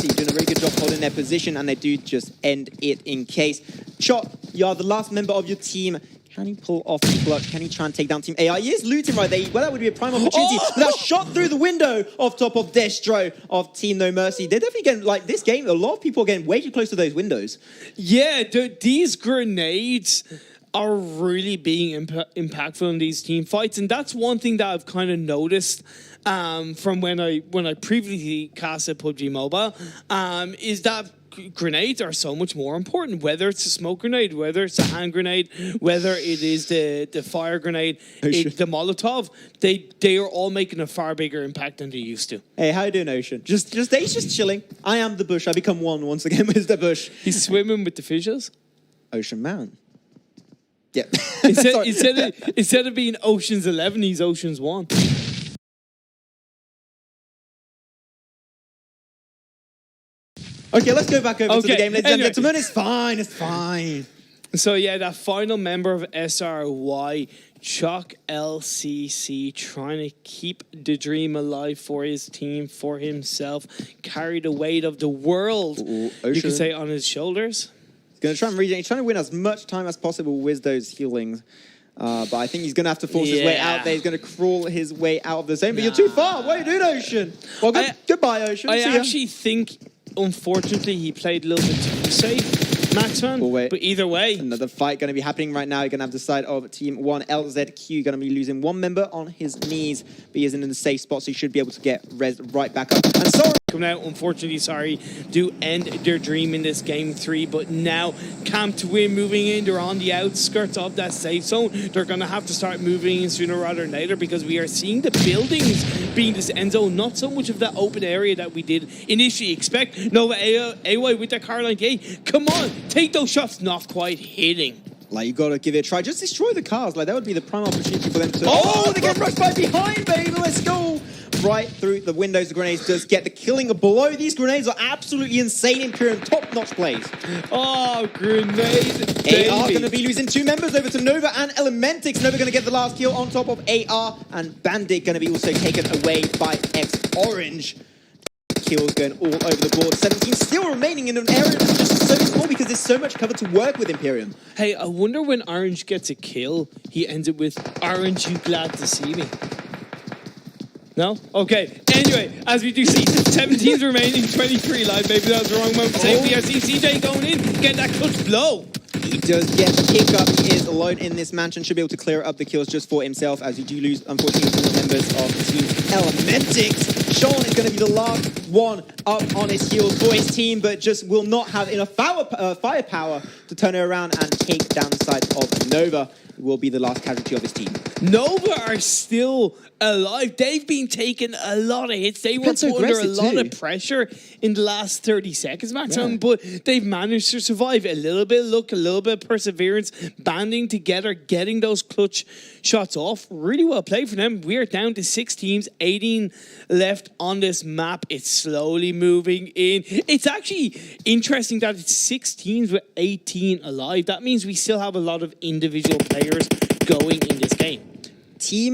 doing a really good job holding their position, and they do just end it in case. Chop, you are the last member of your team. Can he pull off the clutch? Can he try and take down Team AI? He is looting right there. Well, that would be a prime opportunity. But that shot through the window off top of Destro of Team No Mercy. They're definitely getting, this game, a lot of people are getting way too close to those windows. Yeah, these grenades are really being impactful in these team fights, and that's one thing that I've kind of noticed from when I previously casted PUBG Mobile, is that grenades are so much more important, whether it's a smoke grenade, whether it's a hand grenade, whether it is the fire grenade, the Molotov, they are all making a far bigger impact than they used to. Hey, how you doing, Ocean? He's just chilling. I am the bush. I become one once again with the bush. He's swimming with the fishes. Ocean Man. Yeah. Instead of being Ocean's 11, he's Ocean's 1. Okay, let's go back over to the Okay, game, ladies and anyway. gentlemen. It's fine. It's fine. So yeah, that final member of SRY, Chuck LCC, trying to keep the dream alive for his team, for himself, carry the weight of the world, you Ocean. could say, on his shoulders. Going to try and regen. He's trying to win as much time as possible with those healings. But I think he's going to have to force his way Yeah. out there. He's going to crawl his way out of the zone. But you're too far. What are you doing, Ocean? Well, goodbye, Ocean. I See ya. actually think, unfortunately, he played a little bit too safe, Maxman. Well, wait. But either way, Another fight going to be happening right now. You're going to have the side of Team 1 LZQ going to be losing one member on his knees. But he isn't in the safe spot, so he should be able to get res right back up. And sorry. coming out, unfortunately, sorry, do end their dream in this game 3. But now, Camp to Win moving in. They're on the outskirts of that safe zone. They're going to have to start moving in sooner rather than later because we are seeing the buildings being this end zone, not so much of that open area that we did initially expect. Nova AY with that Caroline K. Come on, take those shots. Not quite hitting. Like, you got to give it a try. Just destroy the cars. Like, that would be the prime opportunity for them to... Oh, they get rushed by behind, baby. Let's go. Right through the windows. The grenades does get the killing below. These grenades are absolutely insane. Imperium, top-notch plays. Oh, grenade. AR going to be losing 2 members over to Nova and Elementix. Nova going to get the last kill on top of AR. And Bandit going to be also taken away by X-Orange. Kills going all over the board. 17 still remaining in an area that's just so small because there's so much cover to work with Imperium. Hey, I wonder when Orange gets a kill, he ends it with, "Aren't you glad to see me?" No? Okay. Anyway, as we do see, 17 remaining, 23 live. Maybe that was the wrong moment to say. We are seeing CJ going in, get that clutch blow. He does get the pick up. He is alone in this mansion. Should be able to clear up the kills just for himself as we do lose, unfortunately, 4 members of Team Elementix. Sean is going to be the last one up on his heels for his team, but just will not have enough firepower to turn it around and take down the side of Nova, who will be the last casualty of his team. Nova are still alive. They've been taking a lot of hits. They were put under a lot of pressure in the last 30 seconds maximum, but they've managed to survive. A little bit of luck, a little bit of perseverance, banding together, getting those clutch shots off. Really well played for them. We are down to 6 teams, 18 left on this map. It's slowly moving in. It's actually interesting that it's 6 teams with 18 alive. That means we still have a lot of individual players going in this game. Game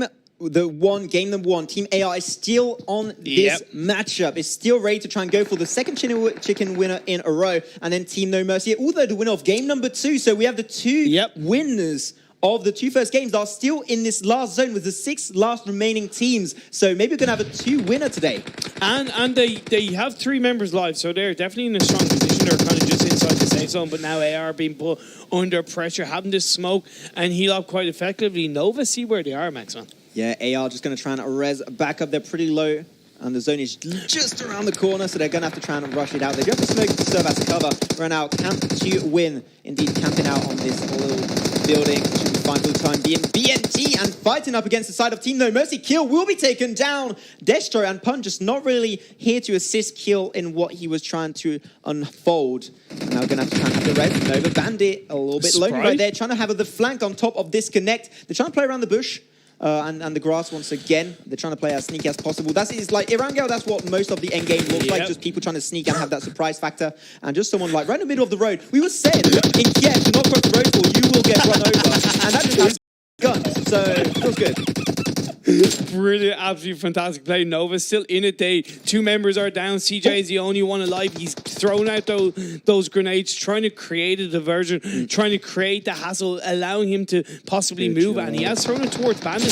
number 1, Team AR is still on this matchup. Is still ready to try and go for the second chicken winner in a row. And then Team No Mercy, although the winner of game number 2. So we have the 2 winners of the 2 first games are still in this last zone with the 6 last remaining teams. So maybe we're going to have a 2 winner today. And they have 3 members live, so they're definitely in a strong position. They're kind of just inside the safe zone, but now AR being put under pressure, having to smoke and heal up quite effectively. Nova see where they are, Maxman. Yeah, AR just going to try and res back up. They're pretty low, and the zone is just around the corner, so they're going to have to try and rush it out. They do have to smoke to serve as cover. Right now, Camp to Win. Indeed, camping out on this little building. Should be fine for the time being. BNT and fighting up against the side of Team No Mercy. Kill will be taken down. Destro and Pun just not really here to assist Kill in what he was trying to unfold. And now we're going to have to try and have the red. Nova Bandit a little bit lonely right there, trying to have the flank on top of Disconnect. They're trying to play around the bush. And the grass once again. They're trying to play as sneaky as possible. That is like Erangel, that's what most of the end game looks like. Just people trying to sneak and have that surprise factor. And just someone like right in the middle of the road. We were said in Kiev to not cross the road for you will get run over. And that just has guns. So it feels good. Brilliant, absolutely fantastic play. Nova still in it. 2 members are down. CJ is the only one alive. He's thrown out those grenades, trying to create a diversion, trying to create the hassle, allowing him to possibly move. And he has thrown it towards Bandit.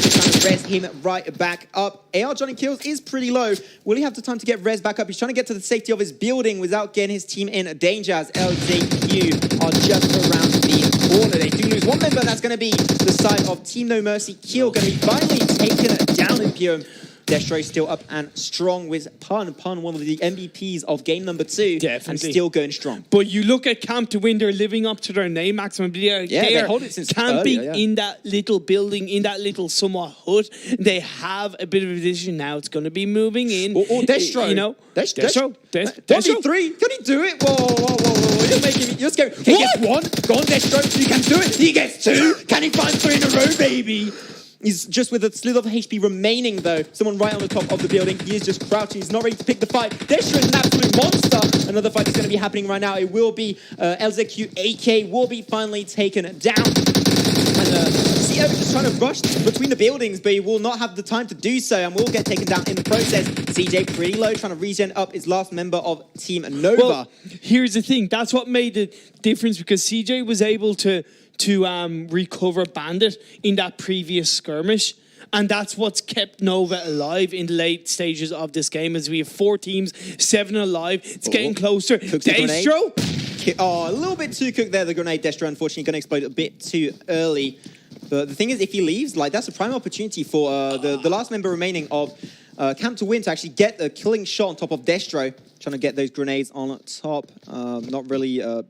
Trying to res him right back up. AR Johnny Kills is pretty low. Will he have the time to get res back up? He's trying to get to the safety of his building without getting his team in danger as LZQ are just around the corner. They do lose 1 member. That's going to be the side of Team No Mercy. Kill going to be finally taken down in Imperium. Destro still up and strong with Pun. Pun, one of the MVPs of game number 2. Definitely. And still going strong. But you look at Camp to Win, they're living up to their name, Maximum. They hold it since camping earlier, in that little building, in that little somewhat hut. They have a bit of a vision now. It's going to be moving in. Or Destro. You know, Destro. Destro. 3. Can he do it? Whoa. You're making me... You're scared. He gets 1. Go on, Destro. You can do it. He gets 2. Can he find 3 in a row, baby? He's just with a slither of HP remaining, though. Someone right on the top of the building. He is just crouching. He's not ready to pick the fight. Destro is an absolute monster. Another fight is going to be happening right now. It will be LZQ AK will be finally taken down. And CEO just trying to rush between the buildings, but he will not have the time to do so and will get taken down in the process. CJ pretty low, trying to regen up his last member of Team Nova. Well, here's the thing. That's what made the difference, because CJ was able to recover Bandit in that previous skirmish. And that's what's kept Nova alive in the late stages of this game, as we have 4 teams, 7 alive. It's getting closer. Destro. Oh, a little bit too cooked there, the grenade. Destro, unfortunately, going to explode a bit too early. But the thing is, if he leaves, like, that's a prime opportunity for the last member remaining of Camp to Win to actually get a killing shot on top of Destro. Trying to get those grenades on top. Not really...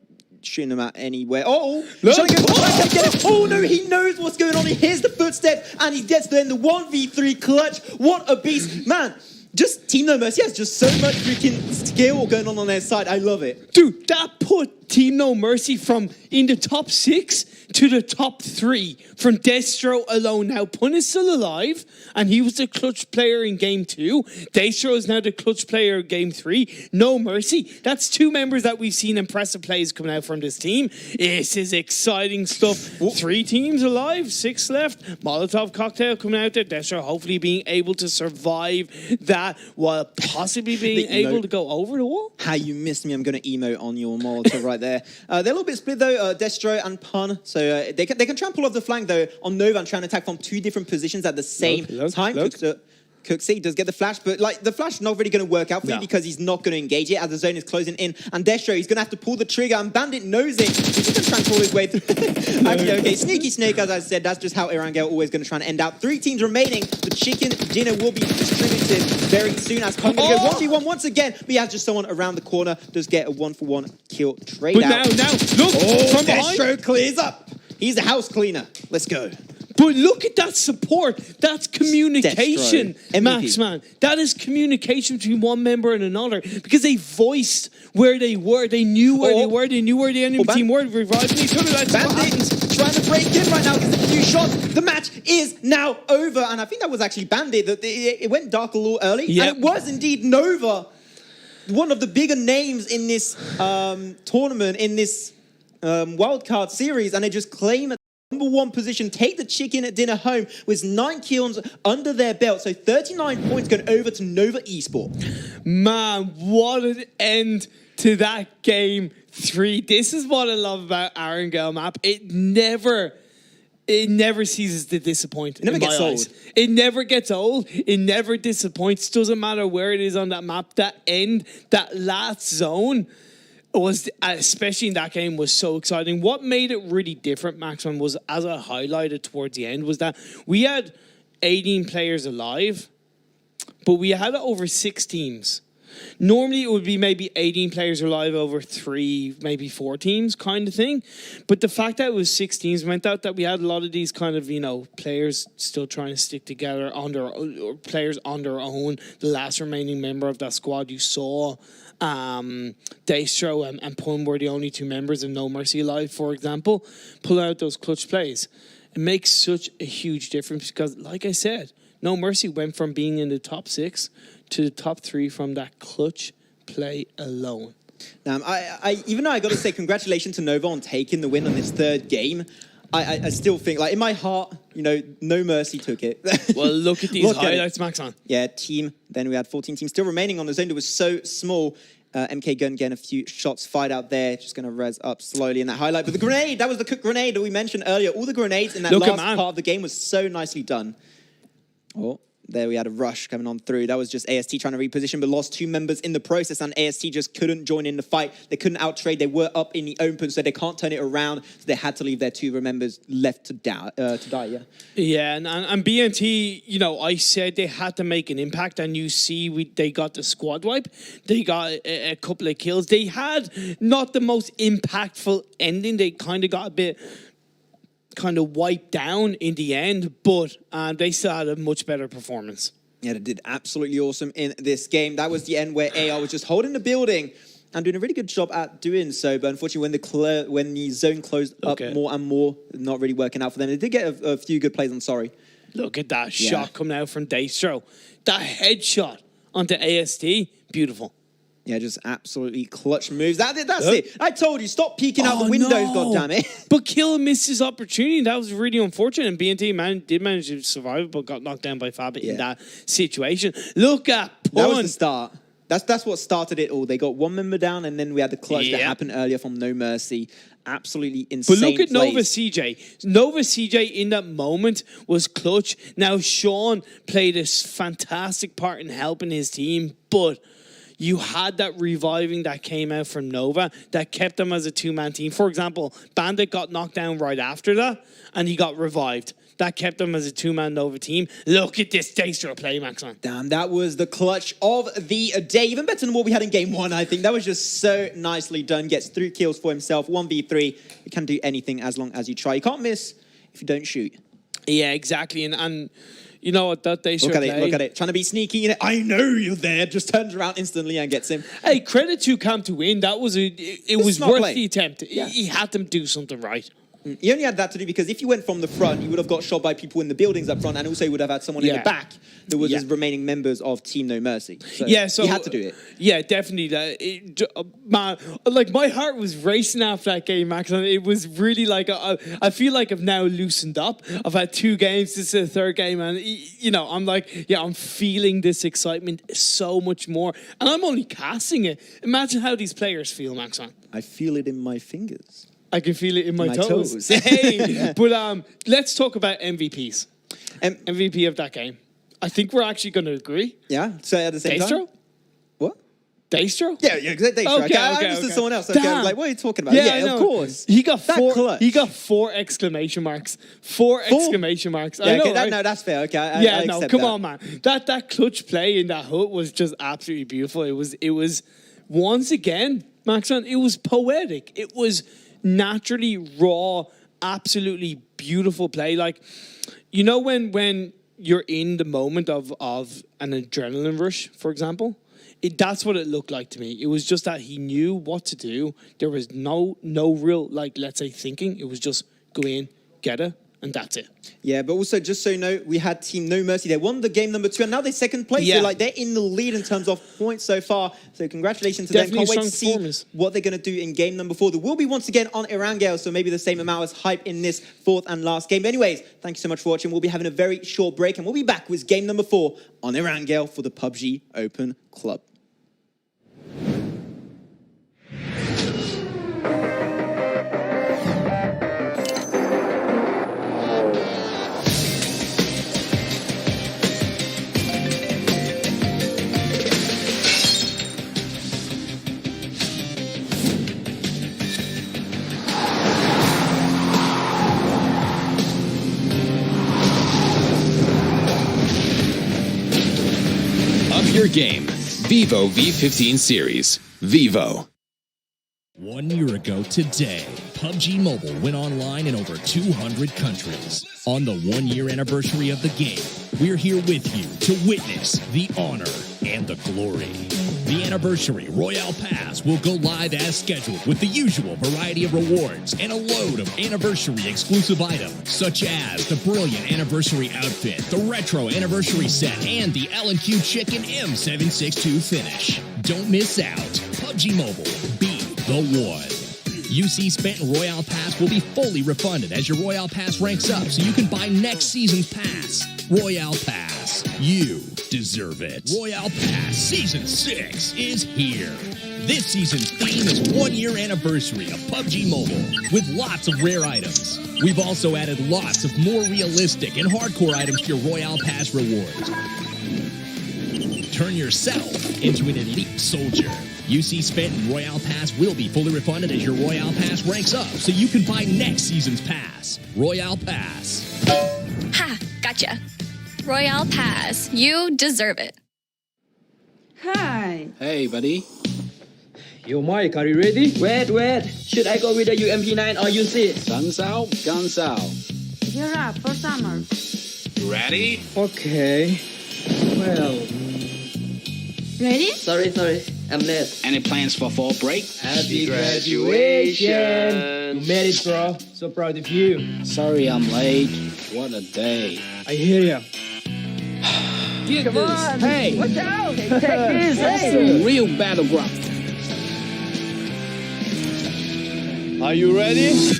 shooting them at anywhere. Oh, oh no, he knows what's going on. He hears the footsteps and he gets there in the 1v3 clutch. What a beast. Man, just Team No Mercy has just so much freaking skill going on their side. I love it. Dude, that put Team No Mercy from in the top 6 to the top 3 from Destro alone. Now, Pun is still alive, and he was the clutch player in Game 2. Destro is now the clutch player in Game 3. No Mercy. That's 2 members that we've seen impressive plays coming out from this team. This is exciting stuff. 3 teams alive, 6 left. Molotov cocktail coming out there. Destro hopefully being able to survive that while possibly being able to go over the wall. How you missed me. I'm going to emote on your Molotov right there. They're a little bit split, though, Destro and Pun. So they can trample off the flank, though, on Nova and try and attack from 2 different positions at the same time. Cooksey does get the flash, but like the flash is not really going to work out for you because he's not going to engage it as the zone is closing in. And Destro, he's going to have to pull the trigger, and Bandit knows it. He's just going to try and crawl his way through. Actually, okay, Sneaky Snake, as I said, that's just how Erangel always going to try and end out. 3 teams remaining. The chicken dinner will be distributed very soon as Pun going to go 1v1 once again. But he has just someone around the corner, does get a 1-for-1 kill trade But out. now, look, from behind. Destro clears up. He's a house cleaner. Let's go. But look at that support. That's communication, Max, man. That is communication between one member and another, because they voiced where they were. They knew where they were. They knew where the enemy team were. Reviving each other. That's what happens. Trying to break in right now because a few shots. The match is now over. And I think that was actually Bandit. It went dark a little early. Yep. And it was indeed Nova. One of the bigger names in this tournament, in this wildcard series. And they just claim it. Number 1 position, take the chicken at dinner home with 9 kills under their belt. So 39 points going over to Nova Esport. Man, what an end to that game 3. This is what I love about Erangel map. It never ceases to disappoint. It never gets old. It never gets old. It never disappoints. Doesn't matter where it is on that map. That end, that last zone, was, especially in that game, was so exciting. What made it really different, Maxman, was, as I highlighted towards the end, was that we had 18 players alive, but we had over 6 teams. Normally it would be maybe 18 players alive over 3, maybe 4 teams kind of thing. But the fact that it was 6 teams meant that we had a lot of these kind of, players still trying to stick together or players on their own. The last remaining member of that squad you saw, Destro and Pun were the only 2 members of No Mercy alive, for example. Pull out those clutch plays. It makes such a huge difference because, like I said, No Mercy went from being in the top 6 to the top 3 from that clutch play alone. I even though I got to say congratulations to Nova on taking the win on this 3rd game, I still think, like, in my heart, No Mercy took it. Well, look at these highlights, Maxon. Yeah, team. Then we had 14 teams still remaining on the zone that was so small. MK Gun getting a few shots fired out there. Just going to res up slowly in that highlight. But the grenade, that was the cooked grenade that we mentioned earlier. All the grenades in that last part of the game was so nicely done. Oh, there we had a rush coming on through. That was just AST trying to reposition, but lost 2 members in the process, and AST just couldn't join in the fight. They couldn't out-trade. They were up in the open, so they can't turn it around. So they had to leave their 2 members left to die, yeah. Yeah, and BNT, I said they had to make an impact, and you see they got the squad wipe. They got a couple of kills. They had not the most impactful ending. They kind of got a bit wiped down in the end, but they still had a much better performance. Yeah, they did absolutely awesome in this game. That was the end where AR was just holding the building and doing a really good job at doing so. But unfortunately, when the zone closed up more and more, not really working out for them. They did get a few good plays, I'm sorry. Look at that shot coming out from Destro. That headshot onto AST, beautiful. Yeah, just absolutely clutch moves. That's it. I told you, stop peeking out the windows, goddammit. But Kill missed his opportunity. That was really unfortunate. And BNT did manage to survive, but got knocked down by Fab in that situation. Look at Pun. That was the start. That's what started it all. They got one member down, and then we had the clutch that happened earlier from No Mercy. Absolutely insane. But look at plays. Nova CJ. Nova CJ in that moment was clutch. Now Sean played a fantastic part in helping his team, but you had that reviving that came out from Nova that kept them as a two-man team. For example, Bandit got knocked down right after that, and he got revived. That kept them as a two-man Nova team. Look at this Daystro play, Maxon. Damn, that was the clutch of the day. Even better than what we had in game one, I think. That was just so nicely done. Gets 3 kills for himself, 1v3. You can do anything as long as you try. You can't miss if you don't shoot. Yeah, exactly. And you know what, that Daystro play... Look at it. Trying to be sneaky in it. I know you're there. Just turns around instantly and gets him. Hey, credit to Cam to win. That was it was smart worth play. the attempt. Yeah. He had to do something right. He only had that to do because if you went from the front, you would have got shot by people in the buildings up front, and also you would have had someone in the back that was just remaining members of Team No Mercy. So he had to do it. Yeah, definitely. Man, like my heart was racing after that game, Max. And it was really like I feel like I've now loosened up. I've had 2 games. This is the 3rd game, and you know I'm like, I'm feeling this excitement so much more, and I'm only casting it. Imagine how these players feel, Max. I feel it in my fingers. I can feel it in my toes. toes. Hey, but let's talk about MVPs. MVP of that game. I think we're actually going to agree. Yeah. So at the same time. Daystro? What? Daystro? Yeah, Daystro. Okay, I understood someone else. Okay, I was like, what are you talking about? Yeah, of course. He got That 4. clutch. He got 4 exclamation marks. 4 exclamation marks. I know, okay, right? no, that's fair. Okay, I accept come that. on, man. That clutch play in that hook was just absolutely beautiful. It was once again, Maxon. It was poetic. It was naturally raw, absolutely beautiful play. Like, you know, when you're in the moment of an adrenaline rush, for example, that's what it looked like to me. It was just that he knew what to do. There was no real, like, let's say, thinking. It was just go in, get it, and that's it. Yeah, but also, just so you know, we had Team No Mercy. They won the game number 2, and now they're 2nd place. Yeah. So, they're in the lead in terms of points so far. So, congratulations to Definitely them. Can't wait to strong see performance. what they're going to do in game number 4. There will be once again on Erangel, so maybe the same amount as hype in this 4th and last game. But anyways, thank you so much for watching. We'll be having a very short break, and we'll be back with game number 4 on Erangel for the PUBG Open Club. Up your game. Vivo V15 Series. Vivo. 1 year ago today, PUBG Mobile went online in over 200 countries. On the 1 year anniversary of the game, we're here with you to witness the honor and the glory. The anniversary Royale Pass will go live as scheduled with the usual variety of rewards and a load of anniversary exclusive items, such as the brilliant anniversary outfit, the retro anniversary set, and the L&Q Chicken M762 finish. Don't miss out. PUBG Mobile. Be the one. UC spent in Royale Pass will be fully refunded as your Royale Pass ranks up so you can buy next season's pass. Royale Pass. You deserve it. Royale Pass Season 6 is here. This season's theme is 1 year anniversary of PUBG Mobile with lots of rare items. We've also added lots of more realistic and hardcore items to your Royale Pass rewards. Turn yourself into an elite soldier. UC spent in Royale Pass will be fully refunded as your Royale Pass ranks up so you can buy next season's pass. Royale Pass. Ha! Gotcha. Royale Pass. You deserve it. Hi. Hey, buddy. Yo, Mike, are you ready? Wait. Should I go with the UMP9 or UC? Sun's out, guns out. Gear up for summer. You ready? Okay. Well, Ready? Sorry. I'm late. Any plans for fall break? happy graduation! You made it, bro. So proud of you. Sorry I'm late. What a day. I hear ya. Get Come this. on. Hey. Watch out. Take this. That's Hey. a real battleground. Are you ready?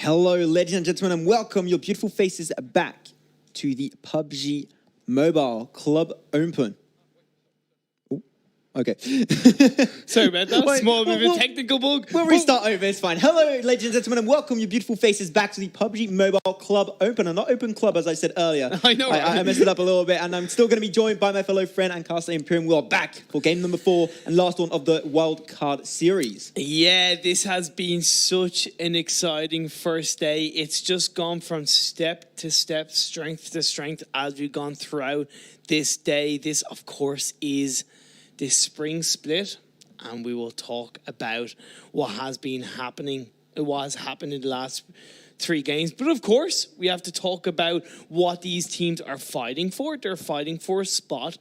Hello, ladies and gentlemen, and welcome your beautiful faces back to the PUBG Mobile Club Open. Okay. Sorry about that. Small bit of a technical bug. We'll restart over. It's fine. Hello, ladies and gentlemen, and welcome your beautiful faces back to the PUBG Mobile Club Open, and not Open Club, as I said earlier. I know, right? I messed it up a little bit, and I'm still going to be joined by my fellow friend and caster Imperium. We are back for game number 4 and last one of the Wild Card series. Yeah, this has been such an exciting first day. It's just gone from step to step, strength to strength as we've gone throughout this day. This, of course, is this spring split, and we will talk about what has been happening, what has happened in the last 3 games. But of course, we have to talk about what these teams are fighting for. They're fighting for a spot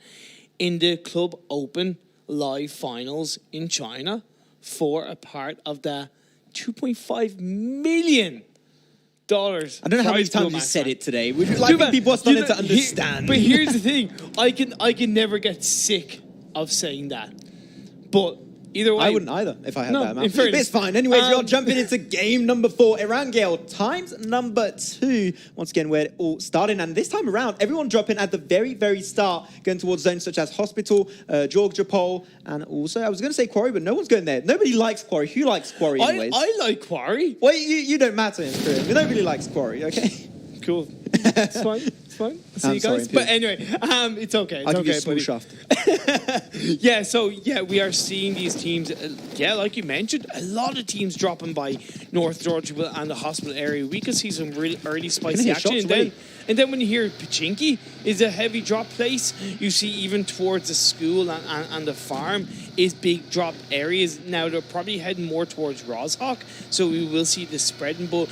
in the Club Open Live Finals in China for a part of the $2.5 million. I don't know how many times you said it today. We'd like people are starting to understand. But here's the thing: I can never get sick of saying that. But either way, I wouldn't either if I had that amount. But it's fine. Anyways, we are jumping into game number 4, Erangel times number 2. Once again, where it all started, and this time around, everyone dropping at the very, very start, going towards zones such as Hospital, Jorgjapol, and also I was going to say Quarry, but no one's going there. Nobody likes Quarry. Who likes Quarry, anyways? I like Quarry. Well, you don't matter in Korea. Nobody likes Quarry. Okay. Cool. It's fine. It's fine. See you guys. But anyway, it's okay. It's I'll give you a okay, small buddy. shaft. Yeah, we are seeing these teams, like you mentioned, a lot of teams dropping by North Georgia and the hospital area. We could see some really early spicy action. And then when you hear Pachinki is a heavy drop place, you see even towards the school and the farm is big drop areas. Now they're probably heading more towards Rozhok, so we will see this spreading, but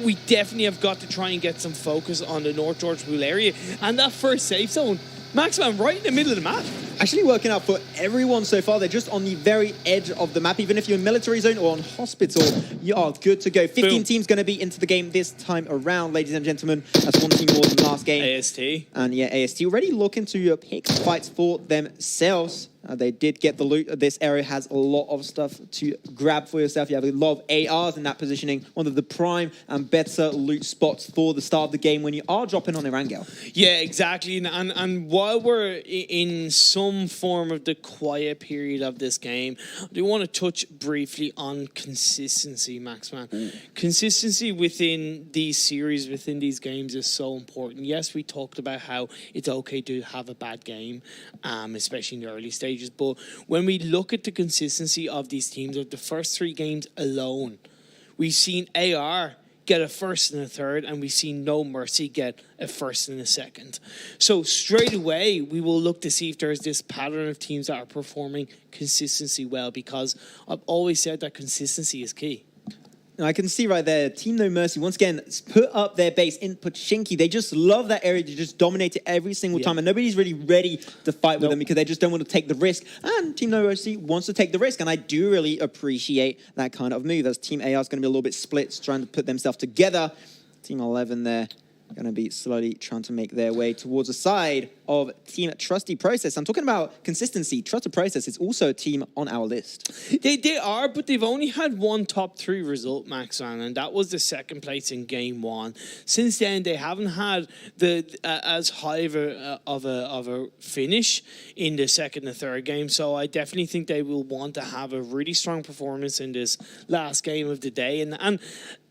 we definitely have got to try and get some focus on the North Georgia area. And that first safe zone, Maxman, right in the middle of the map. Actually working out for everyone so far. They're just on the very edge of the map. Even if you're in military zone or on hospital, you are good to go. 15 teams going to be into the game this time around, ladies and gentlemen. That's 1 team more than last game. AST. And yeah, AST already looking to pick fights for themselves. They did get the loot. This area has a lot of stuff to grab for yourself. You have a lot of ARs in that positioning. One of the prime and better loot spots for the start of the game when you are dropping on Erangel. Yeah, exactly. And while we're in some form of the quiet period of this game, I do want to touch briefly on consistency, Maxman. Consistency within these series, within these games is so important. Yes, we talked about how it's okay to have a bad game, especially in the early stages. But when we look at the consistency of these teams, of the first 3 games alone, we've seen AR get a first and a third, and we've seen No Mercy get a first and a second. So straight away, we will look to see if there's this pattern of teams that are performing consistency well, because I've always said that consistency is key. And I can see right there, Team No Mercy, once again, put up their base in Pachinki. They just love that area to just dominate it every single time. And nobody's really ready to fight with them because they just don't want to take the risk. And Team No Mercy wants to take the risk. And I do really appreciate that kind of move, as Team AR is going to be a little bit split, trying to put themselves together. Team 11 there, going to be slowly trying to make their way towards the side of Team Trusty Process. I'm talking about consistency. Trusty Process is also a team on our list. They are, but they've only had 1 top 3 result, Maxan, and that was the 2nd place in game 1. Since then, they haven't had the as high of a finish in the 2nd and 3rd game. So I definitely think they will want to have a really strong performance in this last game of the day, and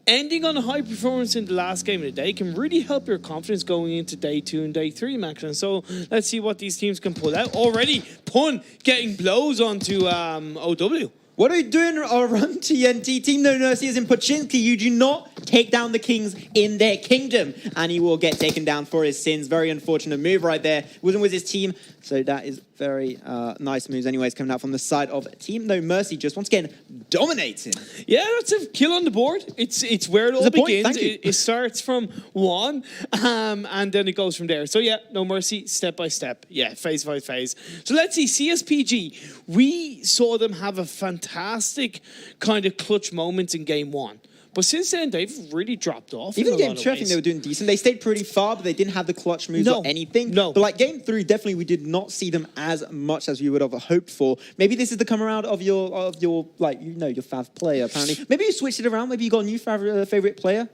ending on a high performance in the last game of the day can really help your confidence going into day 2 and day 3, Max. And so let's see what these teams can pull out. Already, Pun getting blows onto OW. What are you doing, Run TNT? Team No Mercy is in Pachinki. You do not take down the kings in their kingdom. And he will get taken down for his sins. Very unfortunate move right there. Wasn't with his team. So that is very nice moves anyways, coming out from the side of Team No Mercy. Just once again, dominating. Yeah, that's a kill on the board. It's where it all begins. It starts from 1, and then it goes from there. So yeah, No Mercy, step by step. Yeah, phase by phase. So let's see, CSPG. We saw them have a fantastic kind of clutch moments in game 1. But since then, they've really dropped off. Even in a game lot of 2, I think ways. they were doing decent. They stayed pretty far, but they didn't have the clutch moves No. or anything. No. But like game 3, definitely we did not see them as much as we would have hoped for. Maybe this is the come around of your like your fav player. Apparently, maybe you switched it around. Maybe you got a new favorite player.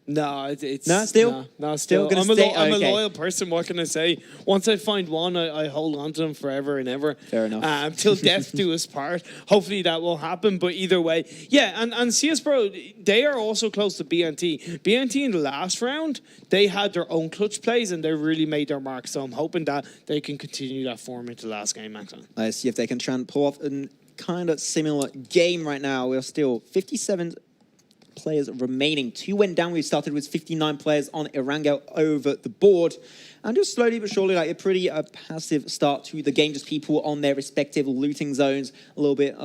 No, it's No, still? no, Still still. gonna I'm, stay- I'm okay. a loyal person. What can I say? Once I find one, I hold on to them forever and ever. Fair enough. Till death do us part. Hopefully that will happen. But either way, yeah. And CS Pro, they are also close to BNT. BNT in the last round, they had their own clutch plays and they really made their mark. So I'm hoping that they can continue that form into the last game, Maxon. Let's see if they can try and pull off a kind of similar game right now. We're still 57 players remaining. 2 went down. We started with 59 players on Erangel over the board. And just slowly but surely, like a pretty passive start to the game. Just people on their respective looting zones. A little bit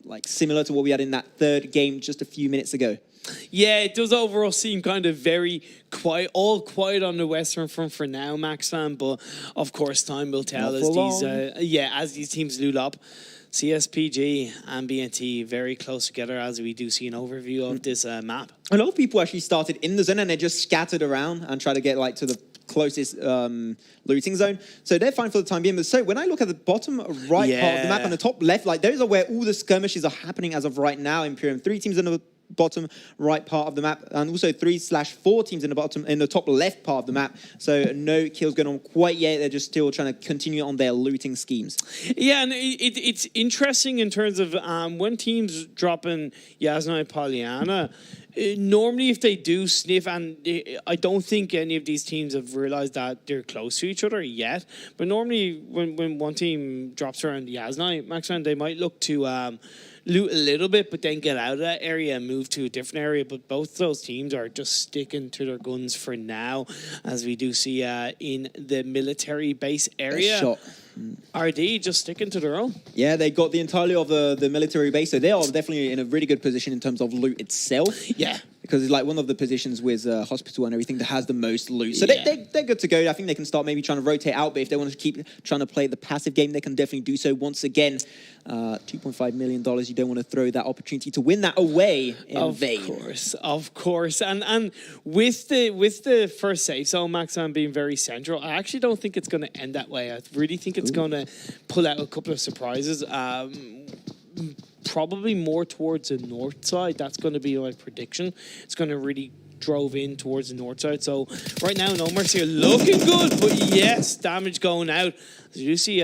like similar to what we had in that 3rd game just a few minutes ago. Yeah, it does overall seem kind of very quiet, all quiet on the Western Front for now, Max fan. But of course, time will tell Not as for these, as these teams loot up. CSPG and BNT very close together as we do see an overview of this map. A lot of people actually started in the zone and they just scattered around and tried to get like to the closest looting zone. So they're fine for the time being. But so when I look at the bottom right part of the map and the top left, like those are where all the skirmishes are happening as of right now. Imperium 3 teams in the bottom right part of the map, and also 3/4 teams in the top left part of the map. So no kills going on quite yet. They're just still trying to continue on their looting schemes. Yeah, and it's interesting in terms of when teams drop in Yasna and Pollyanna. Normally, if they do sniff, and I don't think any of these teams have realized that they're close to each other yet. But normally, when one team drops around Yasna, Maxman, they might look to loot a little bit, but then get out of that area and move to a different area. But both those teams are just sticking to their guns for now, as we do see in the military base area. Shot. RD just sticking to their own. Yeah, they got the entirety of the military base, so they are definitely in a really good position in terms of loot itself. Yeah. Because it's like one of the positions with hospital and everything that has the most loot. So they're good to go. I think they can start maybe trying to rotate out, but if they want to keep trying to play the passive game, they can definitely do so. Once again, $2.5 million, you don't want to throw that opportunity to win that away in vain. Of course. And with the first safe zone, Maxan being very central, I actually don't think it's going to end that way. I really think it's going to pull out a couple of surprises. Probably more towards the north side. That's going to be my prediction. It's going to really drove in towards the north side. So right now, No Mercy are looking good, but yes, damage going out. As you see,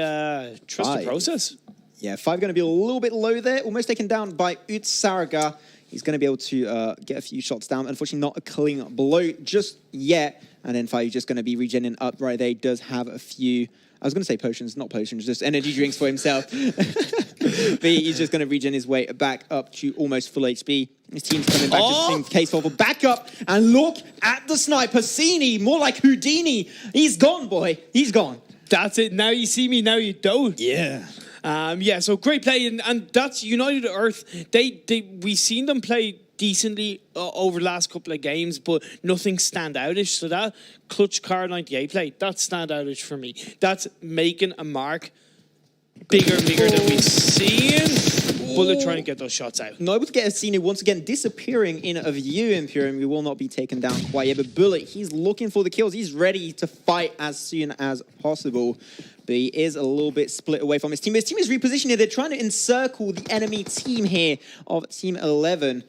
trust the process. Yeah, 5 going to be a little bit low there. Almost taken down by Utsaraga. He's going to be able to get a few shots down. Unfortunately, not a clean blow just yet. And then 5 just going to be regenerating up right there. He does have a few... I was going to say potions, not potions, just energy drinks for himself. But he's just going to regen his way back up to almost full HP. His team's coming back just in case of a backup. And look at the sniper. Sini, more like Houdini. He's gone, boy. He's gone. That's it. Now you see me, now you don't. Yeah. So great play. And that's United Earth. We've seen them play decently over the last couple of games, but nothing standoutish. So that clutch Car 98 play, that's standoutish for me. That's making a mark bigger and bigger than we've seen. Bullet trying to get those shots out. Not able to get a Sini once again disappearing in a view. Imperium, we will not be taken down quite yet. But Bullet, he's looking for the kills. He's ready to fight as soon as possible. But he is a little bit split away from his team. His team is repositioned here. They're trying to encircle the enemy team here of Team 11.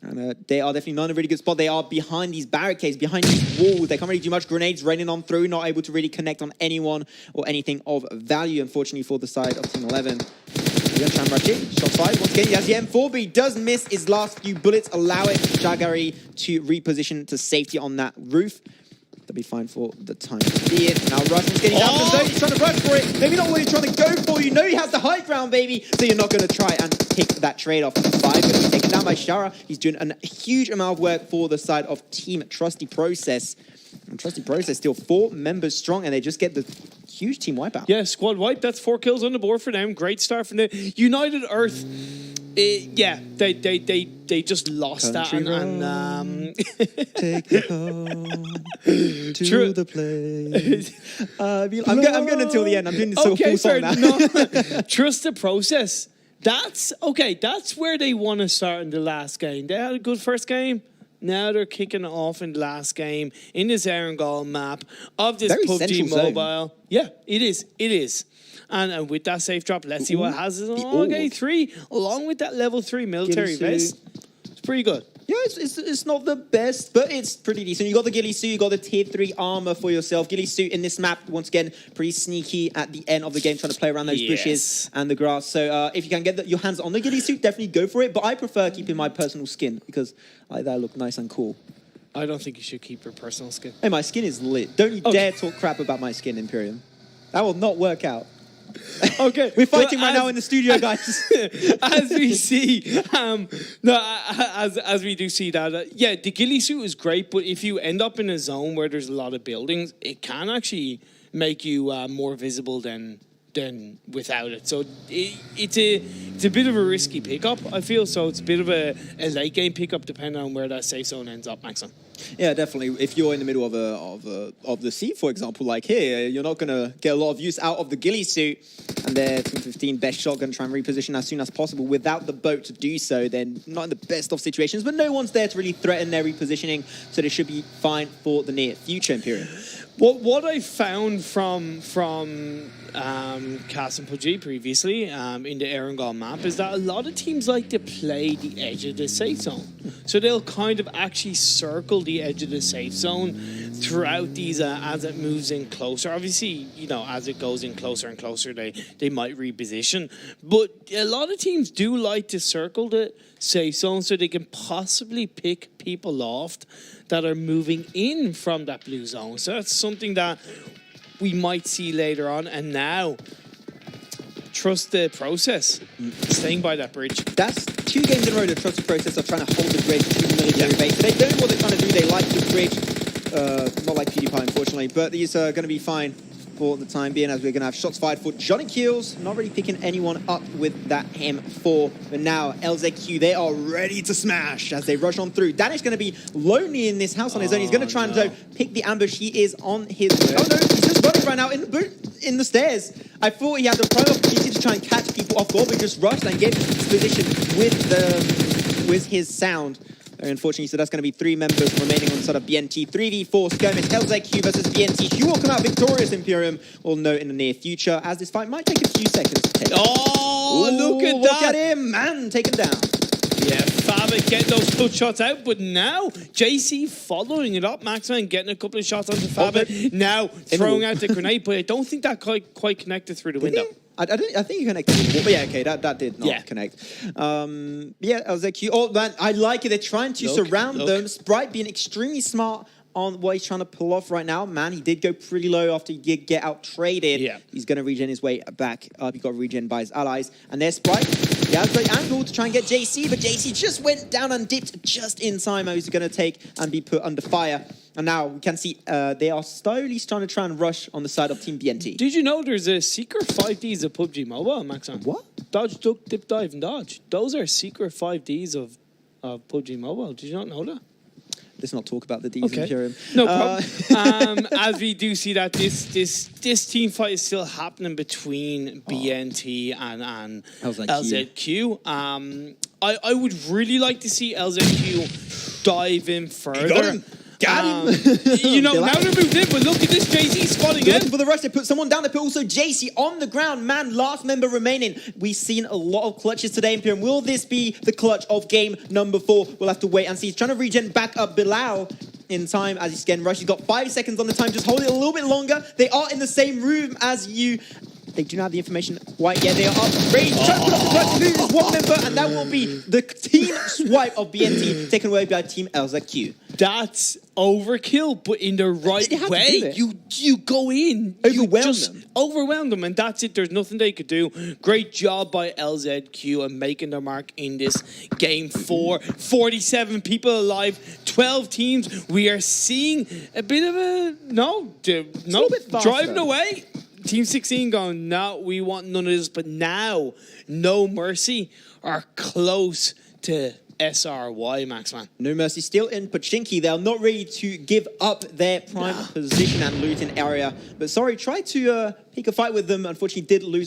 And they are definitely not in a really good spot. They are behind these barricades, behind these walls. They can't really do much. Grenades raining on through, not able to really connect on anyone or anything of value, unfortunately, for the side of Team 11. He's going to try and rush it. Shot 5. Once again, he has the M4, but he does miss his last few bullets. Allow it Jagari to reposition to safety on that roof. They'll be fine for the time being. Now Russian's getting down to the zone. He's trying to rush for it. Maybe not what he's trying to go for. You know he has the high ground, baby. So you're not going to try and pick that trade-off. 5 going to be taken down by Shara. He's doing a huge amount of work for the side of Team Trusty Process. And Trusty Process still 4 members strong, and they just get the huge team wipeout. Yeah, squad wipe. That's 4 kills on the board for them. Great start from the United Earth. They just lost Country that. And take me home to the place. I'm going until the end. I'm doing this full song now. Trust the process. That's okay. That's where they want to start in the last game. They had a good first game. Now they're kicking it off in the last game in this Erangel map of this Very PUBG central zone. Mobile. Yeah, it is. It is. And with that safe drop, let's see what has it on orb. game 3, along with that level 3 military vest. It's pretty good. Yeah, it's not the best, but it's pretty decent. You got the ghillie suit, you got the tier 3 armor for yourself. Ghillie suit in this map, once again, pretty sneaky at the end of the game, trying to play around those bushes and the grass. So if you can get your hands on the ghillie suit, definitely go for it. But I prefer keeping my personal skin because that look nice and cool. I don't think you should keep your personal skin. Hey, my skin is lit. Don't you dare talk crap about my skin, Imperium. That will not work out. Okay, we're fighting right now in the studio, guys. As we see, as we do see that, yeah, the ghillie suit is great, but if you end up in a zone where there's a lot of buildings, it can actually make you more visible than without it. So it's a bit of a risky pickup, I feel. So it's a bit of a late game pickup, depending on where that safe zone ends up, Maxon. Yeah, definitely. If you're in the middle of the sea, for example, like here, you're not going to get a lot of use out of the ghillie suit. And there, Team 15, best shot, going to try and reposition as soon as possible. Without the boat to do so, then not in the best of situations, but no one's there to really threaten their repositioning, so they should be fine for the near future, Imperium. What I found from Cast and PUBG previously in the Erangel map is that a lot of teams like to play the edge of the safe zone. So they'll kind of actually circle the edge of the safe zone throughout these as it moves in closer. Obviously, you know, as it goes in closer and closer, they might reposition. But a lot of teams do like to circle the safe zone so they can possibly pick people off that are moving in from that blue zone. So that's something that we might see later on. And now, trust the process. Staying by that bridge. That's 2 games in a row, the trust the process of trying to hold the bridge to the military base. They don't know what they're trying to do. They like the bridge. Not like PewDiePie, unfortunately. But these are going to be fine for the time being, as we're going to have shots fired for Johnny Kills. Not really picking anyone up with that M4. But now, LZQ, they are ready to smash as they rush on through. Danish going to be lonely in this house on his own. He's going to try and pick the ambush. He is on his... Oh, no, he's just running right now in the boot, in the stairs. I thought he had the prime opportunity to try and catch people off guard, but just rushed and gave his position with his sound. Very unfortunately, so that's going to be 3 members remaining on the side of BNT. 3v4 skirmish, LZQ versus BNT. Who will come out victorious, Imperium? We'll know in the near future, as this fight might take a few seconds to take. Oh, look at that! Look at him, man, taken down. Yeah, Fabric getting those clutch shots out, but now JC following it up, Maxman getting a couple of shots onto Fabric. Now throwing out the grenade, but I don't think that quite connected through the window. I think you connected with the wall, but yeah, okay, that did not connect. Yeah, LZQ. Oh, man, I like it. They're trying to surround them. Sprite being extremely smart on what he's trying to pull off right now. Man, he did go pretty low after he did get out-traded. Yeah. He's going to regen his way back up. He got regen by his allies. And there's Sprite. He has a great angle to try and get JC, but JC just went down and dipped just in time. He's going to take and be put under fire. And now we can see they are slowly trying to try and rush on the side of Team BNT. Did you know there's a secret 5Ds of PUBG Mobile, Maxon? What? Dodge, duck, dip, dive, and dodge. Those are secret 5Ds of PUBG Mobile. Did you not know that? Let's not talk about the Ds, Imperium. No problem. As we do see that this team fight is still happening between BNT and LZQ. I would really like to see LZQ dive in further. Got him. You know, now they're moved in, but look at this JC spotting in. For the rush, they put someone down. They put also JC on the ground. Man, last member remaining. We've seen a lot of clutches today, Imperium. Will this be the clutch of game number 4? We'll have to wait and see. He's trying to regen back up Bilal in time as he's getting rushed. He's got 5 seconds on the time. Just hold it a little bit longer. They are in the same room as you. They do not have the information quite yet. They are up. Ready to try to put up the clutch. Loses 1 member, and that will be the team swipe of BNT taken away by Team LZQ. That's overkill, but in the right way. You go in, overwhelm them, and that's it. There's nothing they could do. Great job by LZQ and making their mark in this game 4. 47 people alive, 12 teams. We are seeing a bit of a driving away. Team 16 going, no, we want none of this. But now, No Mercy are close to SRY, Maxman. No Mercy still in Pochinki. They're not ready to give up their prime position and looting area. But sorry, tried to pick a fight with them. Unfortunately, did lose.